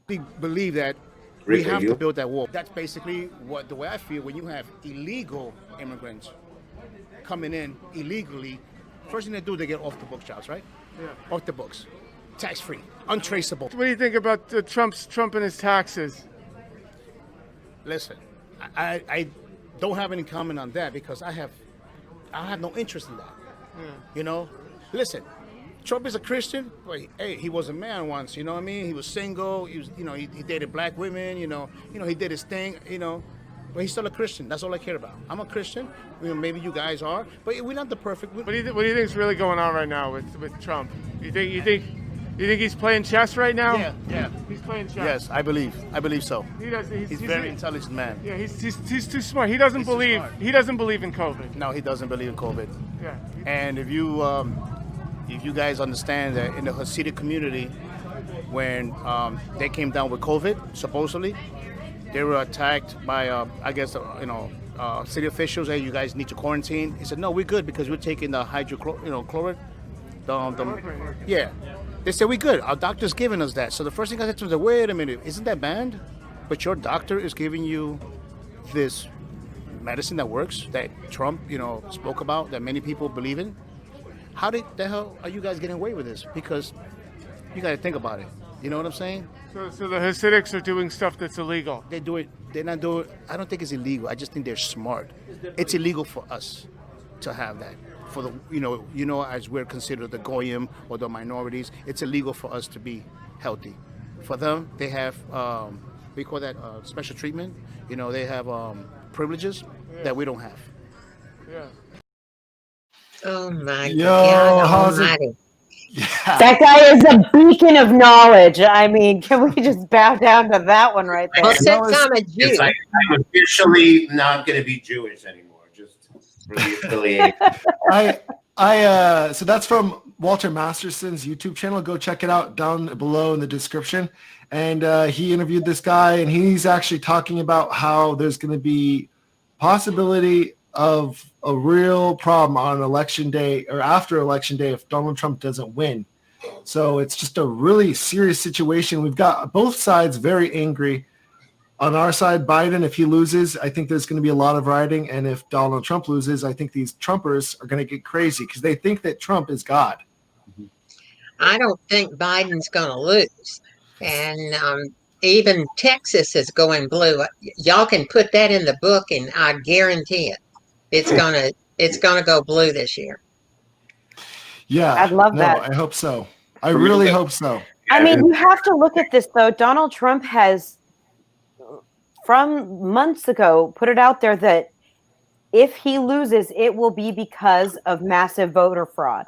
We believe that we have to build that wall. That's basically the way I feel when you have illegal immigrants coming in illegally. First thing they do, they get off the book jobs, right? Yeah. Off the books, tax-free, untraceable. What do you think about Trump and his taxes? Listen, I don't have any comment on that because I have no interest in that. Yeah. You know, listen. Trump is a Christian, but hey, he was a man once, you know what I mean? He was single, he was, he dated black women, he did his thing, but he's still a Christian. That's all I care about. I'm a Christian, maybe you guys are, but we're not the perfect. What do you think is really going on right now with Trump? You think he's playing chess right now? Yeah. He's playing chess. Yes, I believe so. He's a very intelligent man. Yeah, he's too smart. He doesn't believe in COVID. No, he doesn't believe in COVID. Yeah. And if you guys understand that in the Hasidic community, when they came down with COVID, supposedly, they were attacked by, city officials. Hey, you guys need to quarantine. He said, no, we're good because we're taking the hydrochloride. Yeah. They said, we're good. Our doctor's giving us that. So the first thing I said to them was, wait a minute, isn't that banned? But your doctor is giving you this medicine that works, that Trump, spoke about, that many people believe in. How the hell are you guys getting away with this? Because you got to think about it. You know what I'm saying? So the Hasidics are doing stuff that's illegal. They do it. They're not doing. I don't think it's illegal. I just think they're smart. It's illegal for us to have that. For the as we're considered the goyim or the minorities, it's illegal for us to be healthy. For them, they have we call that special treatment. They have privileges that we don't have. Yeah. Oh my God Almighty! Yeah. That guy is a beacon of knowledge. I mean, can we just bow down to that one right there? Well, since I'm a Jew, I'm officially not going to be Jewish anymore. Just really affiliate. So that's from Walter Masterson's YouTube channel. Go check it out down below in the description. And he interviewed this guy, and he's actually talking about how there's going to be possibility of a real problem on election day or after election day if Donald Trump doesn't win. So it's just a really serious situation. We've got both sides very angry. On our side, Biden, if he loses, I think there's going to be a lot of rioting. And if Donald Trump loses, I think these Trumpers are going to get crazy because they think that Trump is God. I don't think Biden's going to lose. And even Texas is going blue. Y'all can put that in the book, and I guarantee it. It's gonna go blue this year. Yeah, I'd love that. I hope so. I really hope so. I mean, you have to look at this though. Donald Trump has, from months ago, put it out there that if he loses, it will be because of massive voter fraud.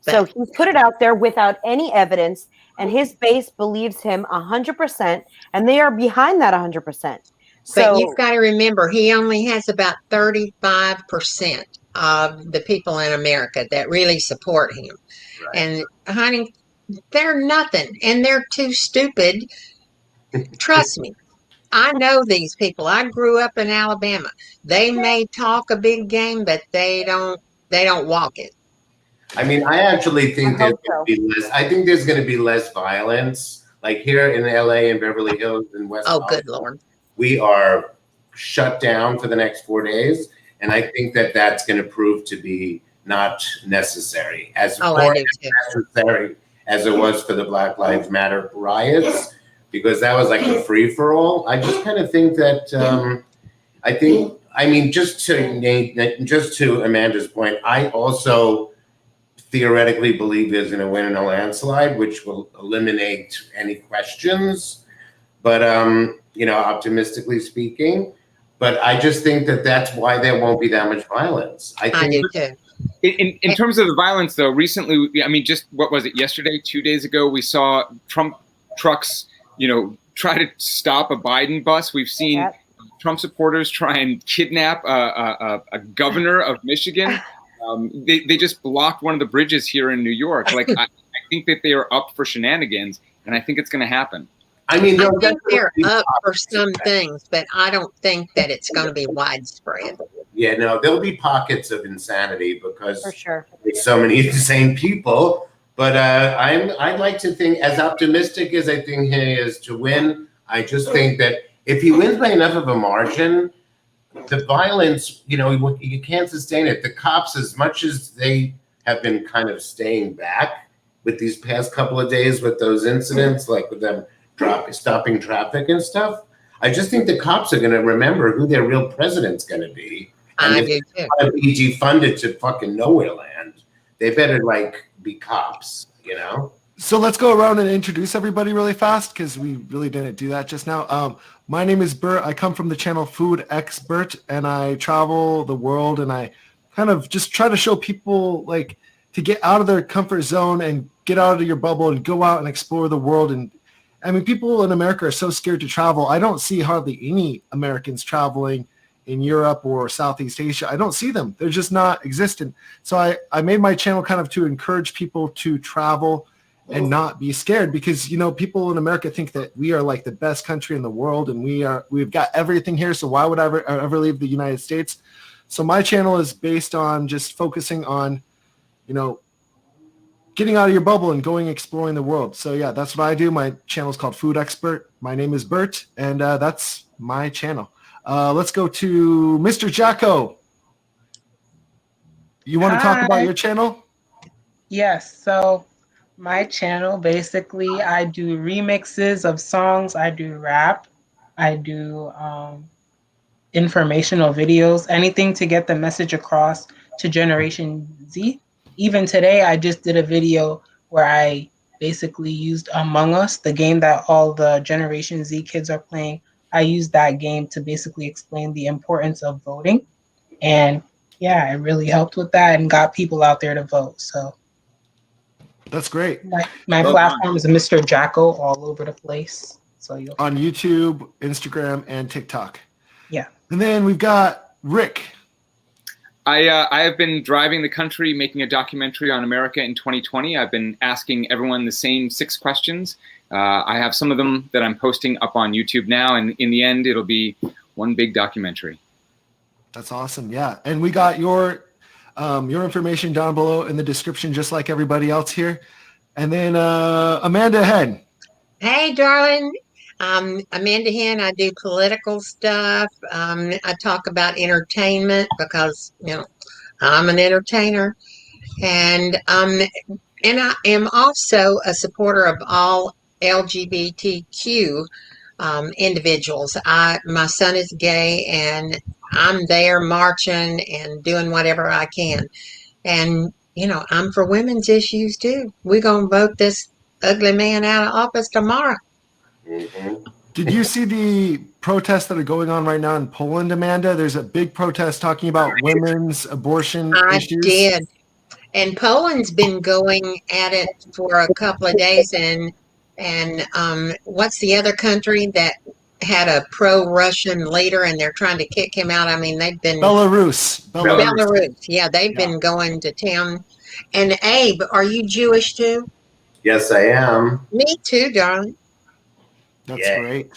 So he's put it out there without any evidence, and his base believes him 100%, and they are behind that 100%. But you've got to remember, he only has about 35% of the people in America that really support him. Right. And honey, they're nothing, and they're too stupid. Trust me. I know these people. I grew up in Alabama. They may talk a big game, but they don't walk it. I mean, I actually think there's going to be less. I think there's going to be less violence, like here in LA and Beverly Hills and West. Oh, good Lord. We are shut down for the next 4 days, and I think that that's going to prove to be not necessary, as necessary as it was for the Black Lives Matter riots, because that was like a free for all. I just kind of think that just to Amanda's point, I also theoretically believe there's going to win in a landslide, which will eliminate any questions. But optimistically speaking, but I just think that that's why there won't be that much violence. I do too. In terms of the violence, though, recently, I mean, just what was it, yesterday, 2 days ago, we saw Trump trucks, try to stop a Biden bus. We've seen Trump supporters try and kidnap a governor of Michigan. They just blocked one of the bridges here in New York. Like, I think that they are up for shenanigans, and I think it's going to happen. I mean, I think they're up for some things, but I don't think that it's going to be widespread. Yeah, no, there'll be pockets of insanity because for sure there's so many insane people. But I'd like to think, as optimistic as I think he is to win, I just think that if he wins by enough of a margin, the violence, you can't sustain it. The cops, as much as they have been kind of staying back with these past couple of days with those incidents, like with them stopping traffic and stuff, I just think the cops are going to remember who their real president's going to be. And I if do they too. want to be defunded to fucking nowhere land, they better be cops, So let's go around and introduce everybody really fast because we really didn't do that just now. My name is Bert. I come from the channel Food X Bert, and I travel the world, and I kind of just try to show people to get out of their comfort zone and get out of your bubble and go out and explore the world. And I mean, people in America are so scared to travel. I don't see hardly any Americans traveling in Europe or Southeast Asia. I don't see them. They're just not existent. So I made my channel kind of to encourage people to travel and not be scared, because people in America think that we are like the best country in the world and we've got everything here, so why would I ever leave the United States? So my channel is based on just focusing on getting out of your bubble and going exploring the world. So yeah, that's what I do. My channel is called Food Expert. My name is Bert, and that's my channel. Let's go to Mr. Jahko. You want to talk about your channel? Yes, so my channel, basically, I do remixes of songs, I do rap, I do informational videos, anything to get the message across to Generation Z. Even today, I just did a video where I basically used Among Us, the game that all the Generation Z kids are playing. I used that game to basically explain the importance of voting. And yeah, it really helped with that and got people out there to vote. So that's great. My platform is Mr. Jahko all over the place. So you'll on YouTube, Instagram, and TikTok. Yeah. And then we've got Rik. I have been driving the country making a documentary on America in 2020. I've been asking everyone the same 6 questions. I have some of them that I'm posting up on YouTube now, and in the end, it'll be one big documentary. That's awesome. Yeah. And we got your information down below in the description, just like everybody else here. And then Amanda Henn. Hey, darling. Amanda Henn. I do political stuff. I talk about entertainment because, I'm an entertainer. And I am also a supporter of all LGBTQ individuals. My son is gay, and I'm there marching and doing whatever I can. And, I'm for women's issues too. We're going to vote this ugly man out of office tomorrow. Mm-hmm. Did you see the protests that are going on right now in Poland, Amanda? There's a big protest talking about women's abortion issues. I did. And Poland's been going at it for a couple of days. And what's the other country that had a pro-Russian leader and they're trying to kick him out? I mean, they've been... Belarus. Yeah, they've been going to town. And Abe, are you Jewish too? Yes, I am. Me too, darling. That's great.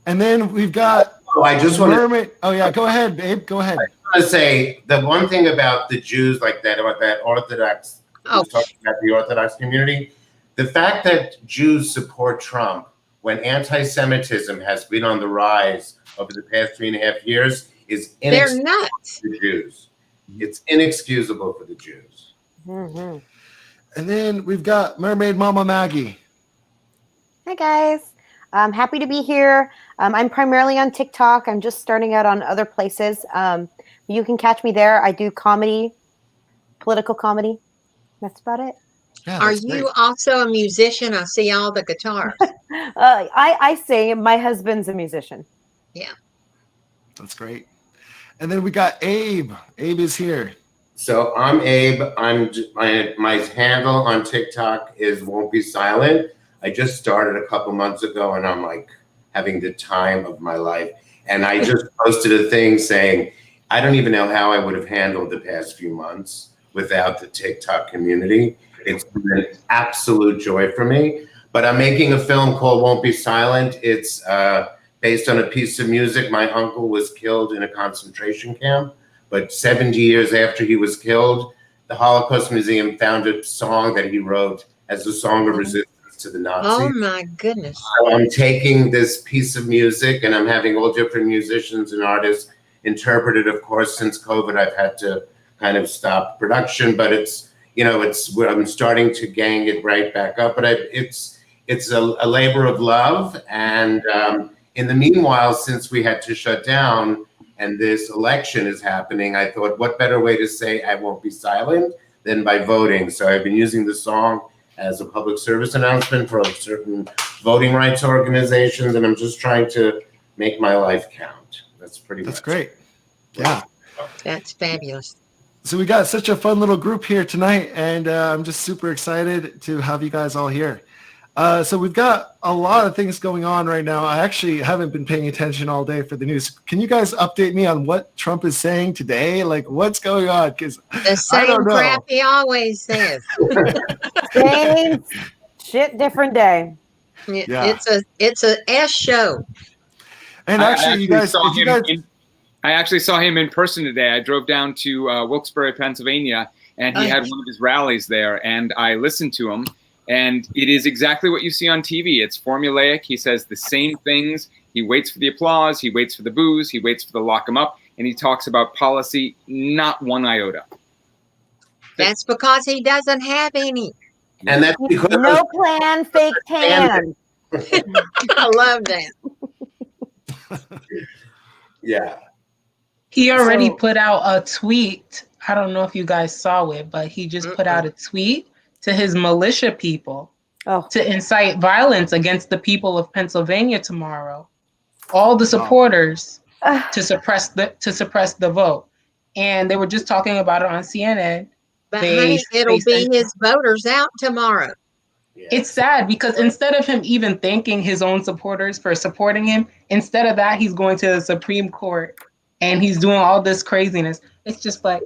And then we've got... I just want to... Oh, yeah, go ahead, babe. Go ahead. I want to say the one thing about the Jews, like that, about that Orthodox... talking about the Orthodox community, the fact that Jews support Trump when anti-Semitism has been on the rise over the past 3.5 years is they're nuts. For the Jews. It's inexcusable for the Jews. Mm-hmm. And then we've got Mermaidmama Maggie. Hi, guys. I'm happy to be here. I'm primarily on TikTok. I'm just starting out on other places. You can catch me there. I do comedy, political comedy. That's about it. Yeah, Are you also a musician? I see all the guitars. I sing. My husband's a musician. Yeah. That's great. And then we got Abe. Abe is here. So I'm Abe. My handle on TikTok is Won't Be Silent. I just started a couple months ago, and I'm like having the time of my life. And I just posted a thing saying, I don't even know how I would have handled the past few months without the TikTok community. It's been an absolute joy for me. But I'm making a film called Won't Be Silent. It's based on a piece of music. My uncle was killed in a concentration camp, but 70 years after he was killed, the Holocaust Museum found a song that he wrote as a song of resistance to the Nazis. Oh my goodness. So I'm taking this piece of music and I'm having all different musicians and artists interpret it. Of course, since COVID, I've had to kind of stop production, but it's, you know, I'm starting to gang it right back up, but it's a labor of love. And in the meanwhile, since we had to shut down and this election is happening, I thought, what better way to say I won't be silent than by voting? So I've been using the song as a public service announcement for certain voting rights organizations, and I'm just trying to make my life count. That's great. Yeah. That's fabulous. So we got such a fun little group here tonight, and I'm just super excited to have you guys all here. So we've got a lot of things going on right now. I actually haven't been paying attention all day for the news. Can you guys update me on what Trump is saying today? Like, what's going on? Because the same crap he always says. Same shit, different day. Yeah. It's a S show. And actually, I actually saw him in person today. I drove down to Wilkes-Barre, Pennsylvania, and he had one of his rallies there, and I listened to him. And it is exactly what you see on TV. It's formulaic. He says the same things. He waits for the applause. He waits for the boos. He waits for the lock him up. And he talks about policy, not one iota. That's because he doesn't have any. And that's because no plan, fake tan. I love that. Yeah. He already put out a tweet. I don't know if you guys saw it, but he just put out a tweet to his militia people to incite violence against the people of Pennsylvania tomorrow. All the supporters to suppress the vote. And they were just talking about it on CNN. But honey, it'll be his voters out tomorrow. Yeah. It's sad because instead of him even thanking his own supporters for supporting him, instead of that, he's going to the Supreme Court and he's doing all this craziness. It's just like,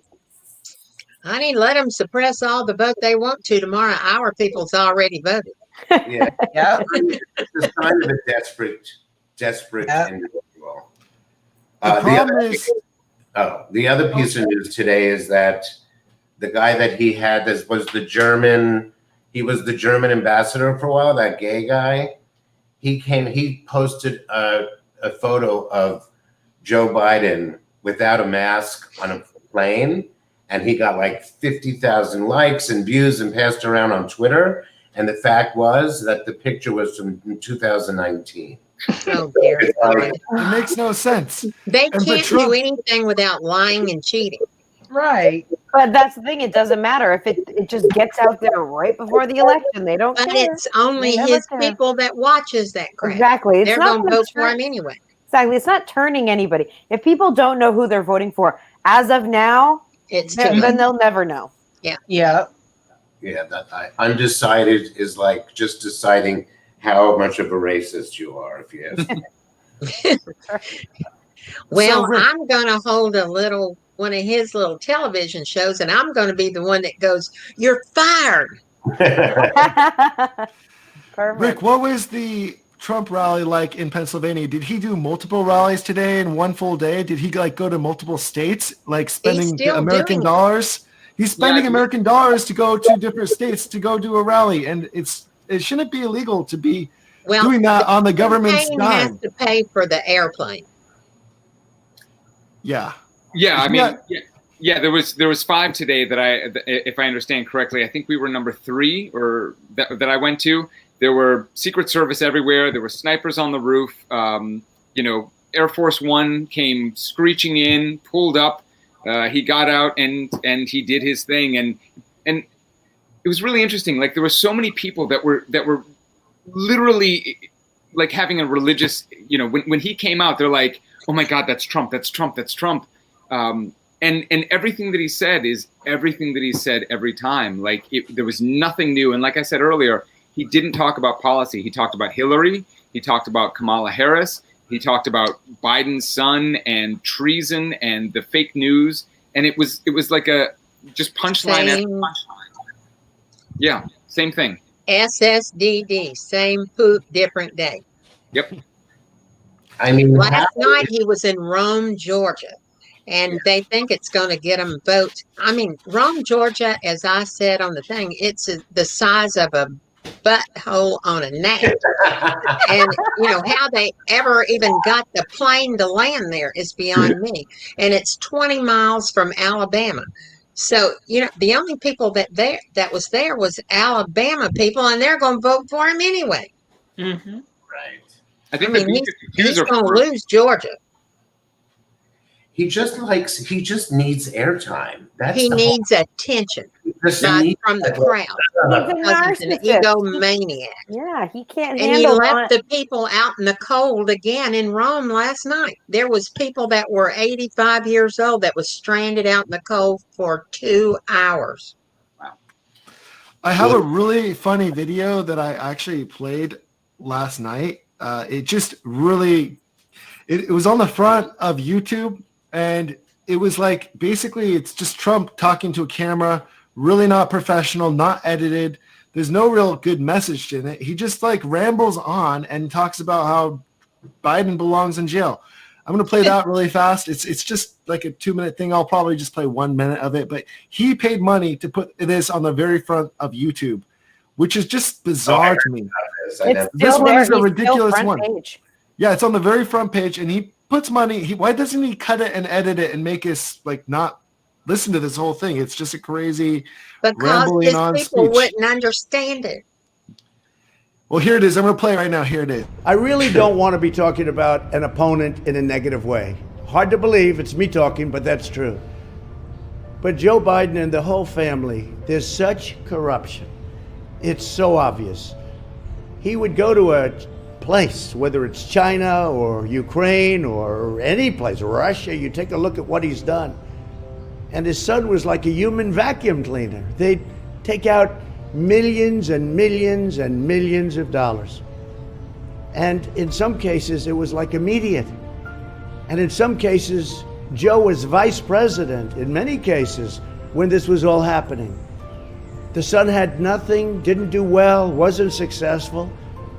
honey, let them suppress all the vote they want to tomorrow. Our people's already voted. Yeah. It's kind of a desperate individual. The other piece of news today is that the guy that he had was the German ambassador for a while, that gay guy. He posted a photo of Joe Biden without a mask on a plane, and he got like 50,000 likes and views and passed around on Twitter. And the fact was that the picture was from 2019. Oh, dear. It makes no sense. They can't do anything without lying and cheating. Right. But that's the thing. It doesn't matter if it just gets out there right before the election. They don't care. But it's only his people that watches that crap. Exactly. They're going to vote for him anyway. Exactly. It's not turning anybody. If people don't know who they're voting for, as of now, then they'll never know. Yeah. Yeah. Yeah, that undecided is like just deciding how much of a racist you are, if you ask me. Well, I'm going to hold one of his little television shows, and I'm going to be the one that goes, "You're fired." Rik, what was the Trump rally like in Pennsylvania? Did he do multiple rallies today in one full day? Did he like go to multiple states, like spending American dollars? He's spending American dollars to go to different states to go do a rally, and it shouldn't be illegal to be doing that on the government's dime. Has to pay for the airplane. Yeah. Yeah, I mean, there was 5 today that if I understand correctly, I think we were number 3 or that I went to. There were Secret Service everywhere. There were snipers on the roof. Air Force One came screeching in, pulled up. He got out and he did his thing, and it was really interesting. Like there were so many people that were literally like having a religious. When he came out, they're like, "Oh my God, that's Trump! That's Trump! That's Trump!" And everything that he said is everything that he said every time. Like there was nothing new. And like I said earlier, he didn't talk about policy. He talked about Hillary. He talked about Kamala Harris. He talked about Biden's son and treason and the fake news. And it was like a just punchline after punchline. Yeah, same thing. SSDD, same poop, different day. Yep. I mean, last night he was in Rome, Georgia, and they think it's going to get them votes. I mean, Rome, Georgia, as I said on the thing, it's the size of a butthole on a gnat. And, you know, how they ever even got the plane to land there is beyond me. And it's 20 miles from Alabama. So, you know, the only people that was there was Alabama people, and they're going to vote for him anyway. Mm-hmm. Right. I think he's going to lose Georgia. He just needs airtime. He needs attention from the crowd. He's an egomaniac. Yeah, he can't and handle he left the people out in the cold again in Rome last night. There was people that were 85 years old that was stranded out in the cold for 2 hours. Wow. I have a really funny video that I actually played last night. It just really, it was on the front of YouTube. And it was like, basically, it's just Trump talking to a camera, really not professional, not edited. There's no real good message in it. He just like rambles on and talks about how Biden belongs in jail. I'm going to play that really fast. It's just like a 2-minute thing. I'll probably just play 1 minute of it. But he paid money to put this on the very front of YouTube, which is just bizarre to me. This one is a ridiculous one. Page. Yeah, it's on the very front page, and he puts money. Why doesn't he cut it and edit it and make us like not listen to this whole thing? It's just a crazy rambling on speech. Because people wouldn't understand it. Well, here it is. I'm going to play it right now. Here it is. I really don't want to be talking about an opponent in a negative way. Hard to believe it's me talking, but that's true. But Joe Biden and the whole family, there's such corruption. It's so obvious. He would go to a place, whether it's China or Ukraine or any place, Russia, you take a look at what he's done. And his son was like a human vacuum cleaner. They'd take out millions and millions and millions of dollars. And in some cases, it was like immediate. And in some cases, Joe was vice president, in many cases, when this was all happening. The son had nothing, didn't do well, wasn't successful.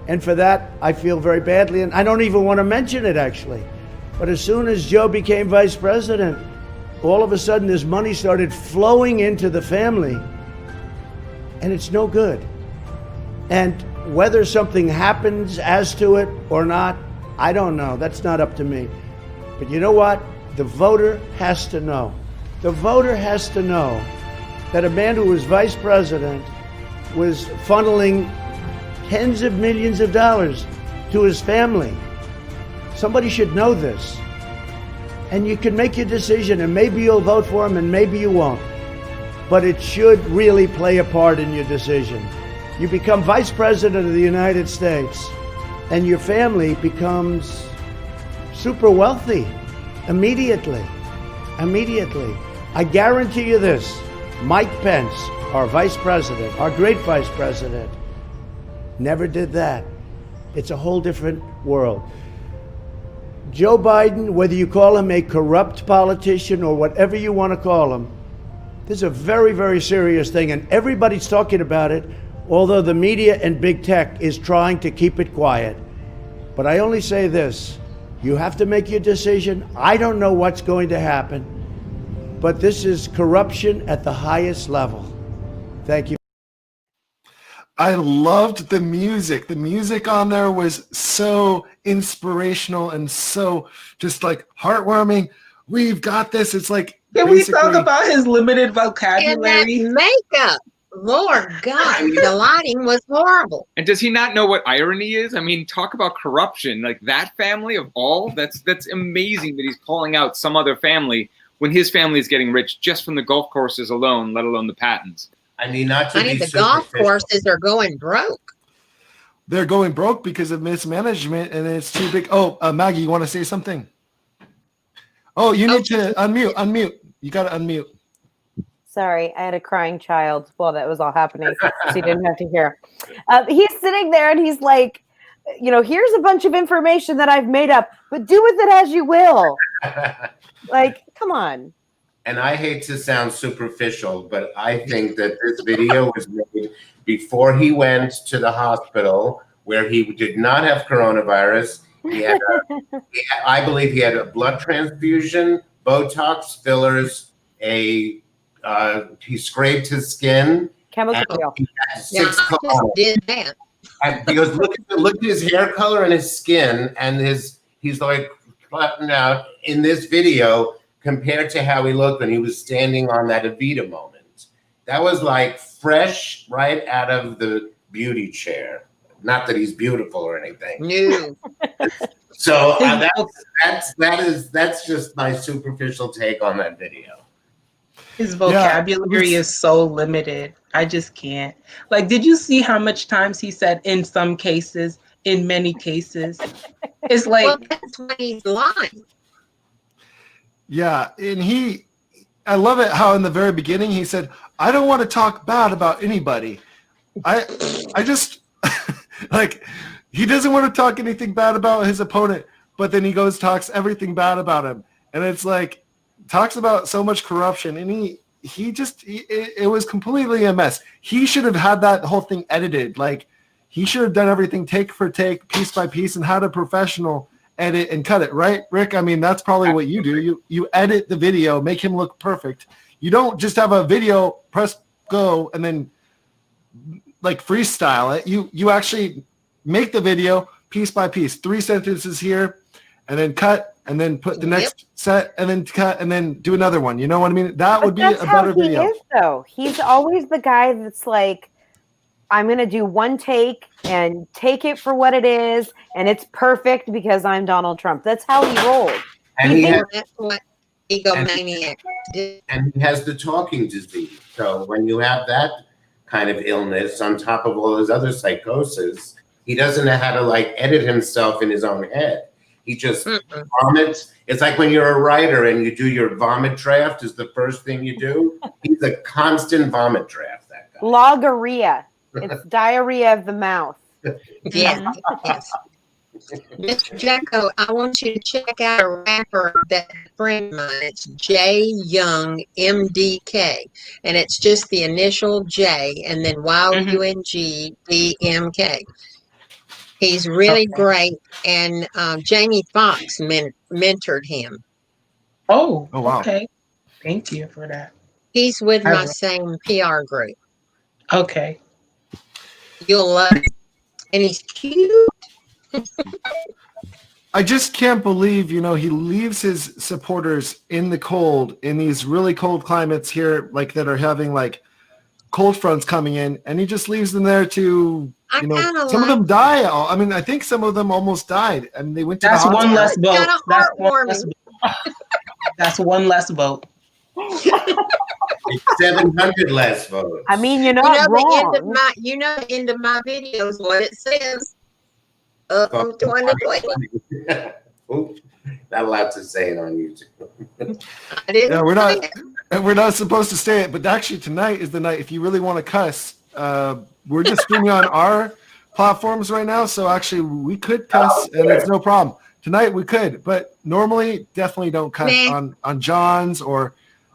And for that, I feel very badly. And I don't even want to mention it, actually. But as soon as Joe became vice president, all of a sudden this money started flowing into the family. And it's no good. And whether something happens as to it or not, I don't know. That's not up to me. But you know what? The voter has to know. The voter has to know that a man who was vice president was funneling tens of millions of dollars to his family. Somebody should know this. And you can make your decision, and maybe you'll vote for him and maybe you won't. But it should really play a part in your decision. You become vice president of the United States and your family becomes super wealthy immediately. Immediately. I guarantee you this, Mike Pence, our vice president, our great vice president, never did that. It's a whole different world. Joe Biden, whether you call him a corrupt politician or whatever you want to call him, this is a very, very serious thing, and everybody's talking about it, although the media and big tech is trying to keep it quiet. But I only say this, you have to make your decision. I don't know what's going to happen, but this is corruption at the highest level. Thank you. I loved the music. The music on there was so inspirational and so just like heartwarming. We've got this. It's like, can we talk about his limited vocabulary? And that makeup. Lord God, the lighting was horrible. And does he not know what irony is? I mean, talk about corruption. Like that family of all, that's amazing that he's calling out some other family when his family is getting rich just from the golf courses alone, let alone the patents. I mean, not to be the golf courses are going broke. They're going broke because of mismanagement, and it's too big. Oh, Maggie, you want to say something? Oh, you need to unmute. You got to unmute. Sorry, I had a crying child while that was all happening, so you didn't have to hear. He's sitting there, and he's like, you know, here's a bunch of information that I've made up, but do with it as you will. Like, come on. And I hate to sound superficial, but I think that this video was made before he went to the hospital where he did not have coronavirus. He had I believe he had a blood transfusion Botox, fillers, he scraped his skin. Chemical and peel. he had Yeah, 6 I just did that. And because look at his hair color and his skin, and he's like flattened out in this video compared to how he looked when he was standing on that Evita moment. That was like fresh right out of the beauty chair. Not that he's beautiful or anything. No. So that's just my superficial take on that video. His vocabulary is so limited. I just can't. Like, did you see how much times he said in some cases, in many cases? It's like, well, that's why he's lying. Yeah, and I love it how in the very beginning he said, I don't want to talk bad about anybody. I just, like, he doesn't want to talk anything bad about his opponent, but then he talks everything bad about him. And it's like, talks about so much corruption, and it was completely a mess. He should have had that whole thing edited. Like, he should have done everything take for take, piece by piece, and had a professional edit and cut it, right, Rick? I mean, that's probably what you do. You edit the video, make him look perfect. You don't just have a video, press go, and then like freestyle it. You actually make the video piece by piece, 3 sentences here, and then cut, and then put the next set, and then cut, and then do another one. You know what I mean? That would be a better video. He is, though. He's always the guy that's like, I'm going to do one take and take it for what it is, and it's perfect because I'm Donald Trump. That's how he rolls. And That's what egomaniac did. And he has the talking disease. So when you have that kind of illness on top of all his other psychosis, he doesn't know how to like edit himself in his own head. He just vomits. It's like when you're a writer and you do your vomit draft is the first thing you do. He's a constant vomit draft, that guy. Logorrhea. It's diarrhea of the mouth. Yes. Mr. Jahko, I want you to check out a rapper that's a friend of mine. It's J Young MDK, and it's just the initial J and then YUNGDMK. He's really great, and Jamie Foxx mentored him. oh wow. Okay. Thank you for that. He's with my same PR group. Okay. You'll love it. And he's cute. I just can't believe, he leaves his supporters in the cold, in these really cold climates here, like that are having like cold fronts coming in, and he just leaves them there to, some of them die. I mean, I think some of them almost died, and they went to That's the one hospital. less vote. That's one less vote. It's 700 less votes. I mean, you're not wrong. The end of my videos, what it says. 2020. Oops, not allowed to say it on YouTube. I didn't Yeah, say it. we're not supposed to say it, but actually tonight is the night. If you really want to cuss, we're just streaming on our platforms right now, so actually we could cuss, and it's no problem. Tonight we could, but normally definitely don't cuss on John's or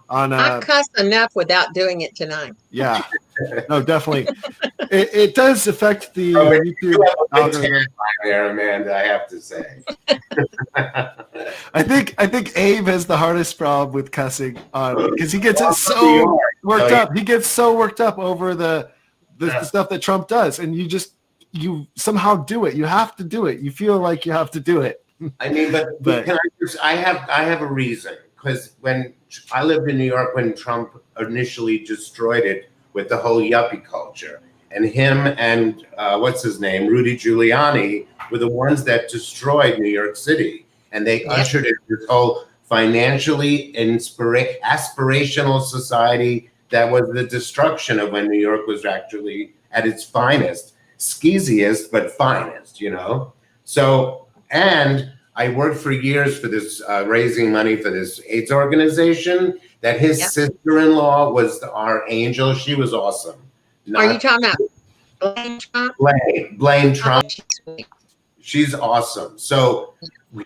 on. I cuss enough without doing it tonight. Yeah, no, definitely. It does affect the YouTube algorithm. There, Amanda, I have to say. I think Abe has the hardest problem with cussing because he gets so worked up. He gets so worked up over the stuff that Trump does, and you somehow do it. You have to do it. You feel like you have to do it. I mean, but can I have a reason, because when I lived in New York when Trump initially destroyed it with the whole yuppie culture, and him and what's his name, Rudy Giuliani, were the ones that destroyed New York City, and they ushered in this whole financially aspirational society that was the destruction of when New York was actually at its finest, skeeziest, but finest, So, and I worked for years for this, raising money for this AIDS organization, that his sister-in-law was our angel. She was awesome. Are you talking about Blame Trump? Blame Trump. She's awesome. So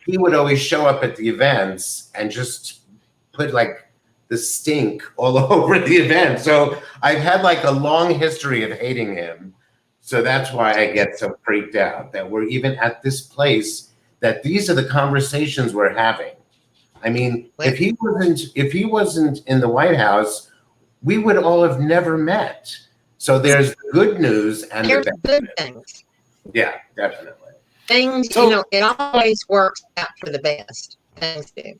he would always show up at the events and just put like the stink all over the event. So I've had like a long history of hating him. So that's why I get so freaked out that we're even at this place, that these are the conversations we're having I mean, if he wasn't in the White House, we would all have never met. So there's the good news and There's the good things. Yeah, definitely. Things, it always works out for the best. Things do.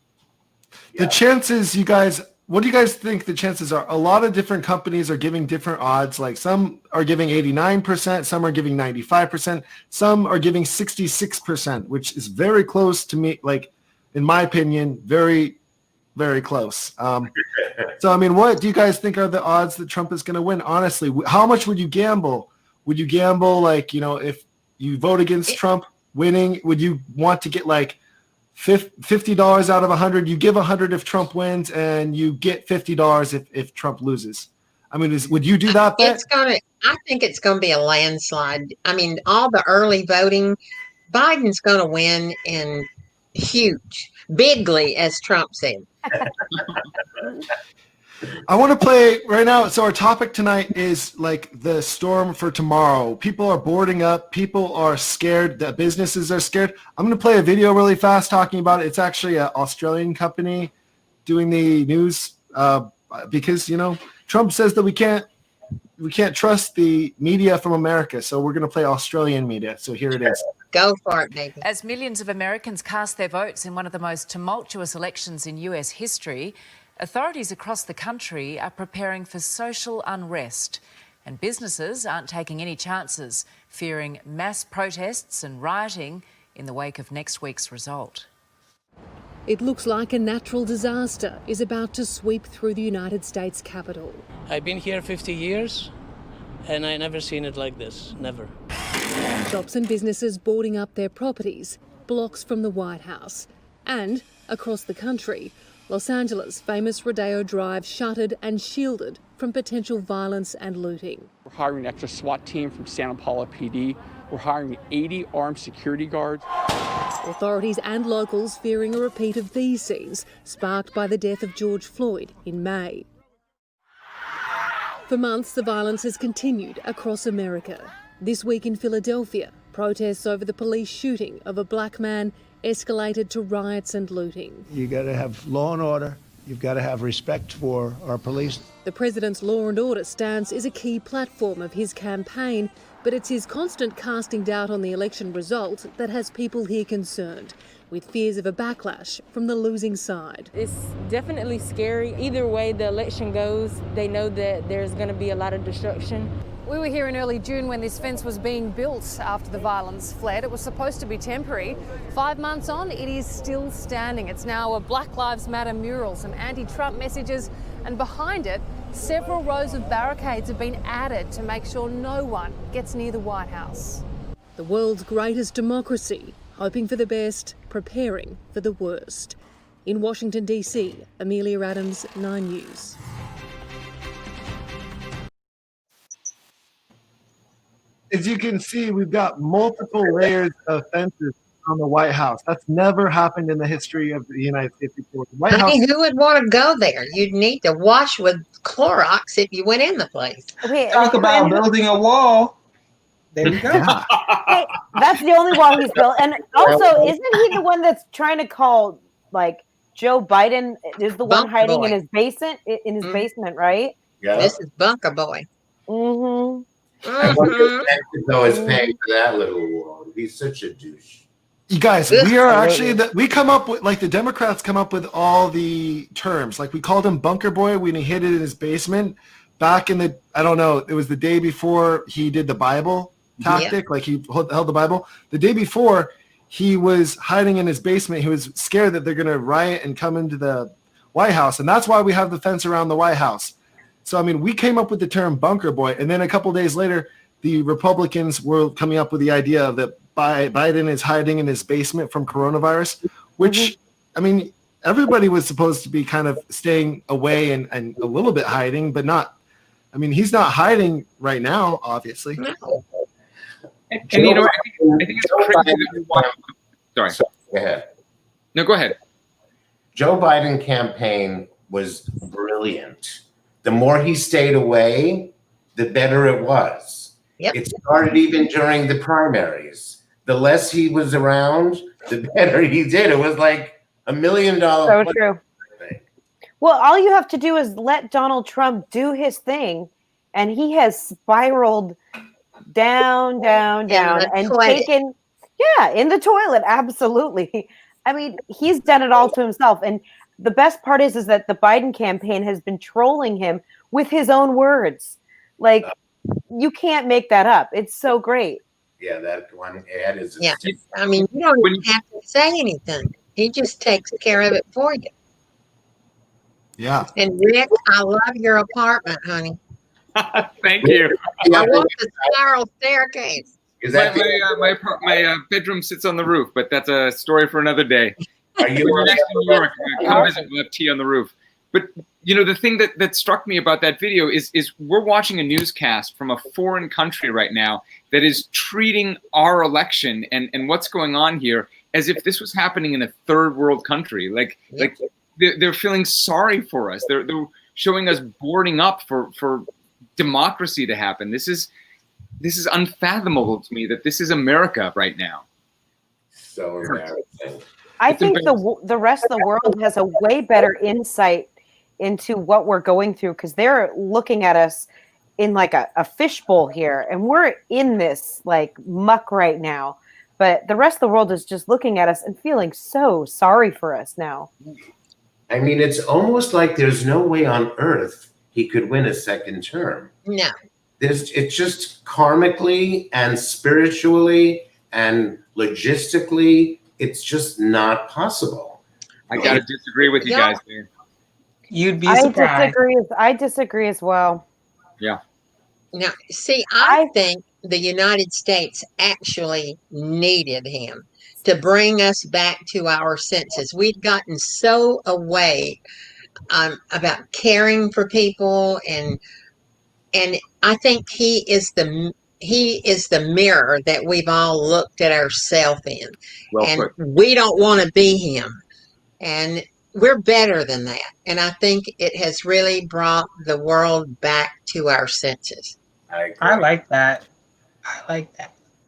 The chances, you guys, what do you guys think the chances are? A lot of different companies are giving different odds. Like some are giving 89%, some are giving 95%, some are giving 66%, which is very close to me. Like, in my opinion, very, very close. So, I mean, what do you guys think are the odds that Trump is going to win? Honestly, how much would you gamble? Would you gamble, like, if you vote against Trump winning, would you want to get like $50 out of 100? You give 100 if Trump wins, and you get $50 if Trump loses. I mean, would you do that bet? I think it's gonna be a landslide. I mean, all the early voting, Biden's gonna win in huge, bigly, as Trump said. I want to play right now. So our topic tonight is like the storm for tomorrow. People are boarding up. People are scared. The businesses are scared. I'm going to play a video really fast talking about it. It's actually an Australian company doing the news because, Trump says that we can't trust the media from America. So we're going to play Australian media. So here it is. Go for it, baby. As millions of Americans cast their votes in one of the most tumultuous elections in US history, authorities across the country are preparing for social unrest, and businesses aren't taking any chances, fearing mass protests and rioting in the wake of next week's result. It looks like a natural disaster is about to sweep through the United States Capitol. I've been here 50 years and I never seen it like this, never. Shops and businesses boarding up their properties, blocks from the White House. And across the country, Los Angeles' famous Rodeo Drive shuttered and shielded from potential violence and looting. We're hiring an extra SWAT team from Santa Paula PD. We're hiring 80 armed security guards. Authorities and locals fearing a repeat of these scenes, sparked by the death of George Floyd in May. For months, the violence has continued across America. This week in Philadelphia, protests over the police shooting of a black man escalated to riots and looting. You got to have law and order. You've got to have respect for our police. The president's law and order stance is a key platform of his campaign, but it's his constant casting doubt on the election result that has people here concerned, with fears of a backlash from the losing side. It's definitely scary. Either way the election goes, they know that there's going to be a lot of destruction. We were here in early June when this fence was being built after the violence fled. It was supposed to be temporary. 5 months on, it is still standing. It's now a Black Lives Matter mural, some anti-Trump messages, and behind it, several rows of barricades have been added to make sure no one gets near the White House. The world's greatest democracy, hoping for the best, preparing for the worst. In Washington, D.C., Amelia Adams, 9 News. As you can see, we've got multiple layers of fences on the White House. That's never happened in the history of the United States before. The White House. Who would want to go there? You'd need to wash with Clorox if you went in the place. Okay, Talk about building a wall. There we go. Hey, that's the only wall he's built. And also, isn't he the one that's trying to call, like, Joe Biden is the one hiding in his basement, basement, right? Yeah. This is Bunker Boy. Mm-hmm. I wonder if Mexico is paying for that little wall. He's such a douche. You guys, we are actually we come up with, like, the Democrats come up with all the terms. Like, we called him Bunker Boy when he hid it in his basement back in the, I don't know, it was the day before he did the Bible tactic. Yeah. Like, he held the Bible. The day before, he was hiding in his basement. He was scared that they're going to riot and come into the White House. And that's why we have the fence around the White House. So, I mean, we came up with the term Bunker Boy. And then a couple days later, the Republicans were coming up with the idea that Biden is hiding in his basement from coronavirus, which, I mean, everybody was supposed to be kind of staying away and a little bit hiding, but not. I mean, he's not hiding right now, obviously. No. And you know, I think it's crazy that sorry. Go ahead. No, go ahead. Joe Biden campaign was brilliant. The more he stayed away, the better it was. Yep. It started even during the primaries. The less he was around, the better he did. It was like $1 million. So true. Well, all you have to do is let Donald Trump do his thing, and he has spiraled down, and taken, in the toilet, absolutely. I mean, he's done it all to himself, and the best part is that the Biden campaign has been trolling him with his own words. Like, you can't make that up. It's so great. Yeah, that one ad is. Yeah, I mean, you don't even have to say anything. He just takes care of it for you. Yeah. And Rick, I love your apartment, honey. Thank you. I want the spiral staircase. My bedroom sits on the roof, but that's a story for another day. Are you When you're next to New York, come visit. We'll have tea on the roof. But the thing that struck me about that video is we're watching a newscast from a foreign country right now that is treating our election and what's going on here as if this was happening in a third world country. Like they're feeling sorry for us. They're showing us boarding up for democracy to happen. This is unfathomable to me that this is America right now. So embarrassing. I think the rest of the world has a way better insight into what we're going through because they're looking at us in like a fishbowl here, and we're in this like muck right now. But the rest of the world is just looking at us and feeling so sorry for us now. I mean, it's almost like there's no way on earth he could win a second term. No. It's just karmically and spiritually and logistically, it's just not possible. I gotta disagree with you guys there. You'd be surprised. I disagree as well. Yeah. Now, see, I think the United States actually needed him to bring us back to our senses. We'd gotten so away about caring for people, and I think he is the mirror that we've all looked at ourselves in. Well put. We don't want to be him. And we're better than that. And I think it has really brought the world back to our senses. I like that.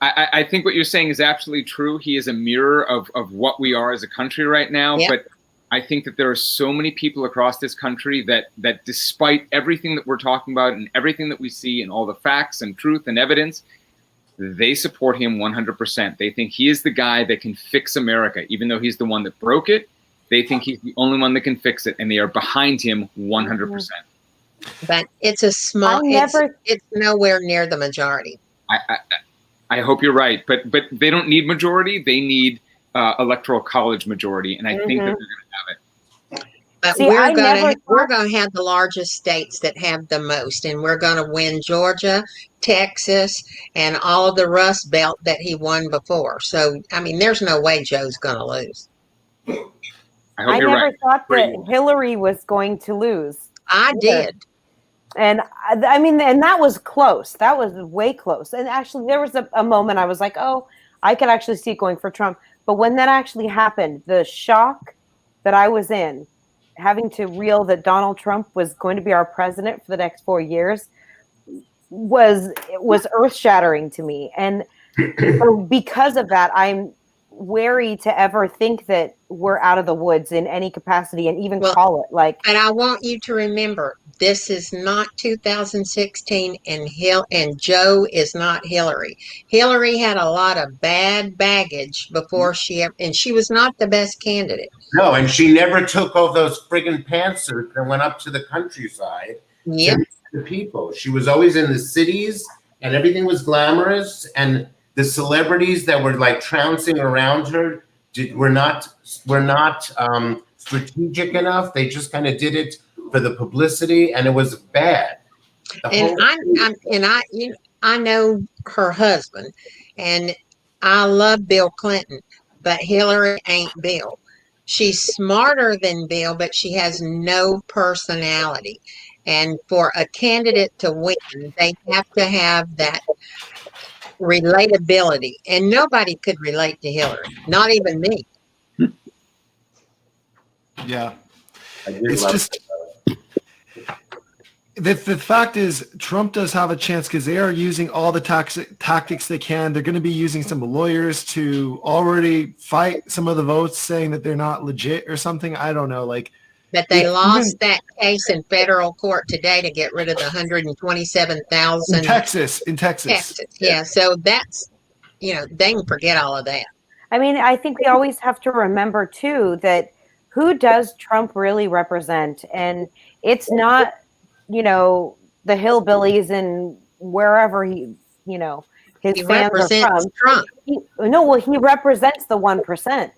I think what you're saying is absolutely true. He is a mirror of what we are as a country right now. Yep. But I think that there are so many people across this country that despite everything that we're talking about and everything that we see and all the facts and truth and evidence, they support him 100%. They think he is the guy that can fix America, even though he's the one that broke it. They think he's the only one that can fix it, and they are behind him 100%. But it's a small. It's nowhere near the majority. I hope you're right, but they don't need majority. They need electoral college majority, and I think that they're going to have it. But See, we're going to have the largest states that have the most, and we're going to win Georgia, Texas, and all of the Rust Belt that he won before. So, I mean, there's no way Joe's going to lose. I never thought that Hillary was going to lose. I did. And I mean, and that was close. That was way close. And actually, there was a moment I was like, oh, I could actually see it going for Trump. But when that actually happened, the shock that I was in, having to reel that Donald Trump was going to be our president for the next 4 years, was earth-shattering to me. And because of that, I'm wary to ever think that we're out of the woods in any capacity and even call it like. And I want you to remember, this is not 2016, and Joe is not Hillary. Hillary had a lot of bad baggage before and she was not the best candidate. No, and she never took off those friggin' pantsuits and went up to the countryside to meet the people. She was always in the cities, and everything was glamorous, and the celebrities that were like trouncing around her were not strategic enough. They just kind of did it for the publicity, and it was bad. I know her husband, and I love Bill Clinton, but Hillary ain't Bill. She's smarter than Bill, but she has no personality. And for a candidate to win, they have to have that relatability, and nobody could relate to Hillary, not even me. Yeah, it's the fact is, Trump does have a chance because they are using all the tactics they can. They're going to be using some lawyers to already fight some of the votes, saying that they're not legit or something. I don't know. Like, but they lost that case in federal court today to get rid of the 127,000 in Texas. Yeah, so that's, you know, they can forget all of that. I mean, I think we always have to remember too that who does Trump really represent, and it's not, you know, the hillbillies and wherever he, you know, his fans are from. Trump. He represents the 1%.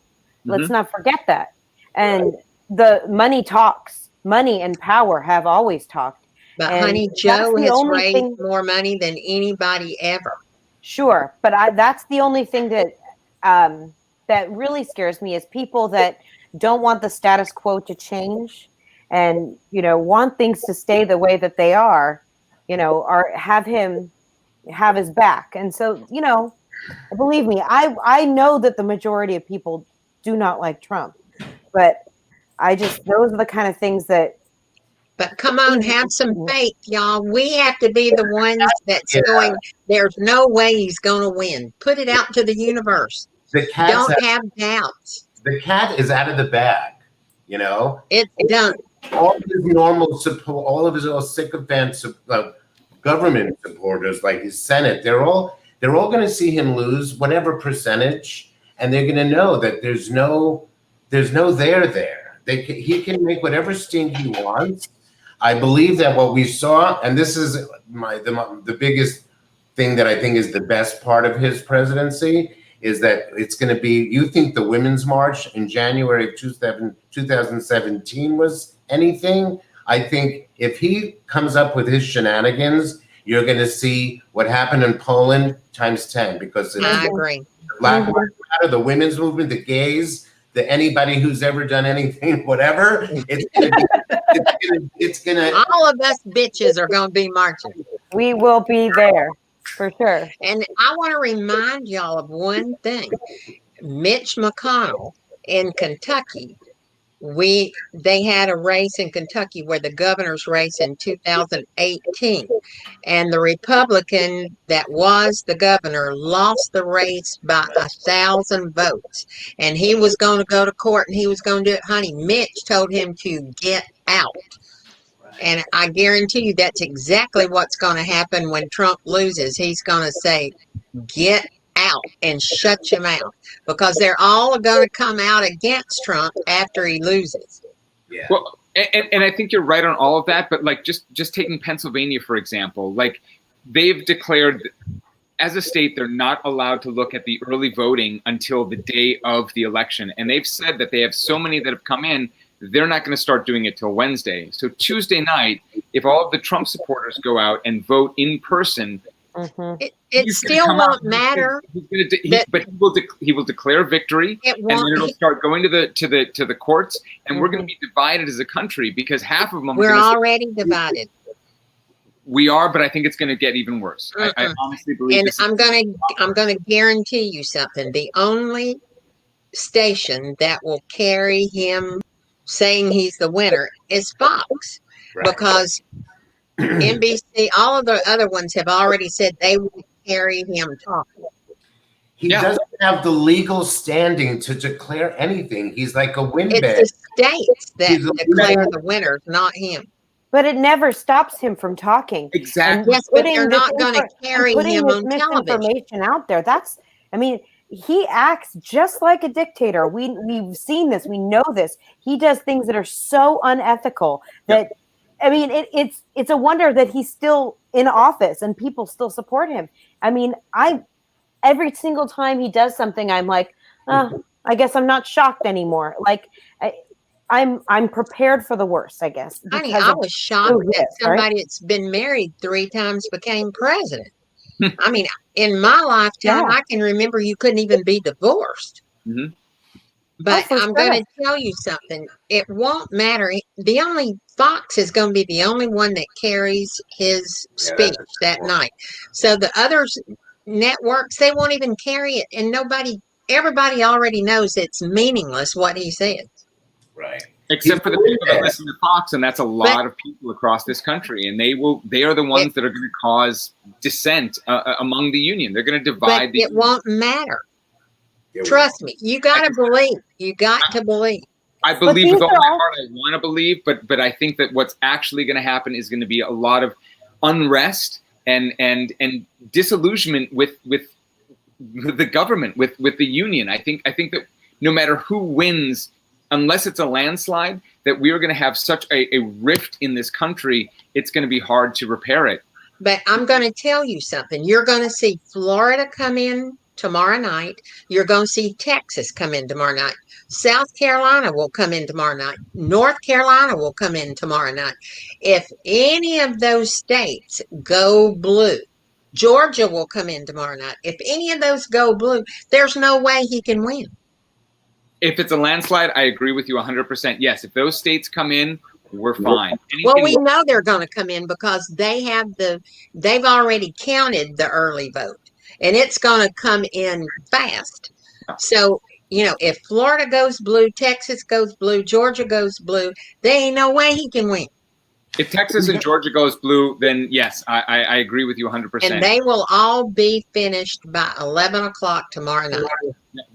Let's not forget that. And the money talks. Money and power have always talked. But and honey, Joe has raised more money than anybody ever. Sure, but that's the only thing that that really scares me is people that don't want the status quo to change, and you know, want things to stay the way that they are, you know, or have his back. And so, you know, believe me, I know that the majority of people do not like Trump, but those are the kind of things that. But come on, have some faith, y'all. We have to be the ones that's going, there's no way he's going to win. Put it out to the universe. Don't have doubts. The cat is out of the bag, you know? It's done. All of his normal support, all of his sycophant government supporters, like his Senate, they're all going to see him lose whatever percentage, and they're going to know that there's no there. He can make whatever stink he wants. I believe that what we saw, and this is the biggest thing that I think is the best part of his presidency, is that it's going to be, you think the Women's March in January of 2017 was anything? I think if he comes up with his shenanigans, you're going to see what happened in Poland times 10, because I agree. The Black Lives Matter, the women's movement, the gays, anybody who's ever done anything, whatever, it's gonna. All of us bitches are gonna be marching. We will be there for sure. And I want to remind y'all of one thing: Mitch McConnell in Kentucky. They had a race in Kentucky where the governor's race in 2018, and the Republican that was the governor lost the race by 1,000 votes, and he was going to go to court and he was going to do it. Honey, Mitch told him to get out, and I guarantee you that's exactly what's going to happen when Trump loses. He's going to say, "Get out," and shut your mouth, because they're all going to come out against Trump after he loses. Yeah. Well, and I think you're right on all of that, but like just taking Pennsylvania, for example, like they've declared as a state, they're not allowed to look at the early voting until the day of the election. And they've said that they have so many that have come in, they're not going to start doing it till Wednesday. So Tuesday night, if all of the Trump supporters go out and vote in person, it still won't matter. But he will declare victory, and then it'll start going to the courts, and we're going to be divided as a country, because half of them we're already divided. We are, but I think it's going to get even worse. I honestly believe. And I'm going to guarantee you something. The only station that will carry him saying he's the winner is Fox, because NBC, all of the other ones have already said they will carry him talking. He doesn't have the legal standing to declare anything. He's like a windbag. It's the states that declare the winners, not him. But it never stops him from talking. Exactly. Yes, but they're not going to carry him on television. Misinformation out there. He acts just like a dictator. We've seen this. We know this. He does things that are so unethical that. I mean, it's a wonder that he's still in office and people still support him. I mean, every single time he does something, I'm like, I guess I'm not shocked anymore. Like, I'm prepared for the worst, I guess. Honey, I was shocked that somebody that's been married 3 times became president. I mean, in my lifetime, I can remember you couldn't even be divorced. Mm-hmm. But I'm going to tell you something. It won't matter. Fox is going to be the only one that carries his speech that night. So the other networks, they won't even carry it. And everybody already knows it's meaningless what he says. Right. Except for the people that listen to Fox, and that's a lot of people across this country, and they are the ones that are going to cause dissent among the union. They're going to divide. But it won't matter. Trust me. You got to believe. You got to believe. I believe with all my heart. I want to believe, but I think that what's actually going to happen is going to be a lot of unrest and disillusionment with the government, with the union. I think that no matter who wins, unless it's a landslide, that we are going to have such a rift in this country, it's going to be hard to repair it. But I'm going to tell you something. You're going to see Florida come in tomorrow night. You're going to see Texas come in tomorrow night. South Carolina will come in tomorrow night. North Carolina will come in tomorrow night. If any of those states go blue, Georgia will come in tomorrow night. If any of those go blue, there's no way he can win. If it's a landslide, I agree with you 100%. Yes, if those states come in, we're fine. Well, we know they're going to come in because they've already counted the early vote, and it's going to come in fast. So, if Florida goes blue, Texas goes blue, Georgia goes blue, there ain't no way he can win. If Texas and Georgia goes blue, then yes, I agree with you 100%. And they will all be finished by 11 o'clock tomorrow night.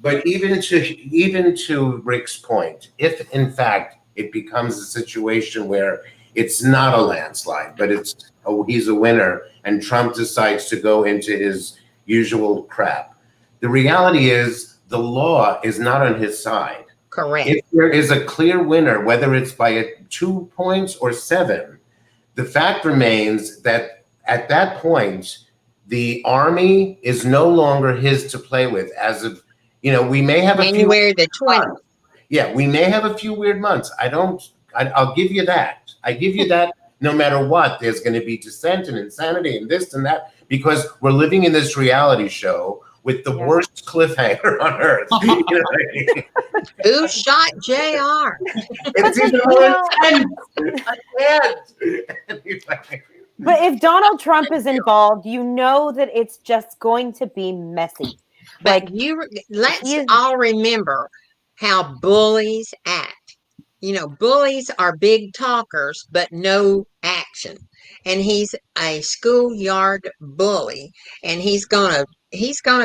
But even to Rick's point, if in fact it becomes a situation where it's not a landslide, but he's a winner, and Trump decides to go into his usual crap, the reality is the law is not on his side. Correct. If there is a clear winner, whether it's by 2 points or 7, the fact remains that at that point, the army is no longer his to play with. As of, we may have January the 20th. Yeah, we may have a few weird months. I'll give you that. I give you that. No matter what, there's going to be dissent and insanity and this and that, because we're living in this reality show with the worst cliffhanger on earth. You know what I mean? Who shot JR? It's even more intense. I can't. But if Donald Trump is involved, you know that it's just going to be messy. But let's all remember how bullies act. Bullies are big talkers, but no action. And he's a schoolyard bully, and he's gonna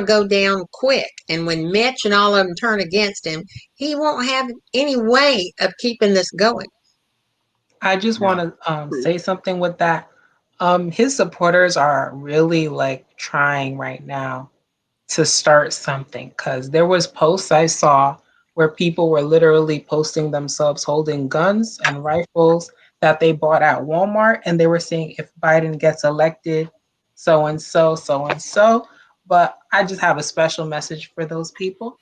go down quick. And when Mitch and all of them turn against him, he won't have any way of keeping this going. I just want to say something with that. His supporters are really trying right now to start something, because there was posts I saw where people were literally posting themselves holding guns and rifles that they bought at Walmart, and they were saying, if Biden gets elected, so and so, so and so. But I just have a special message for those people.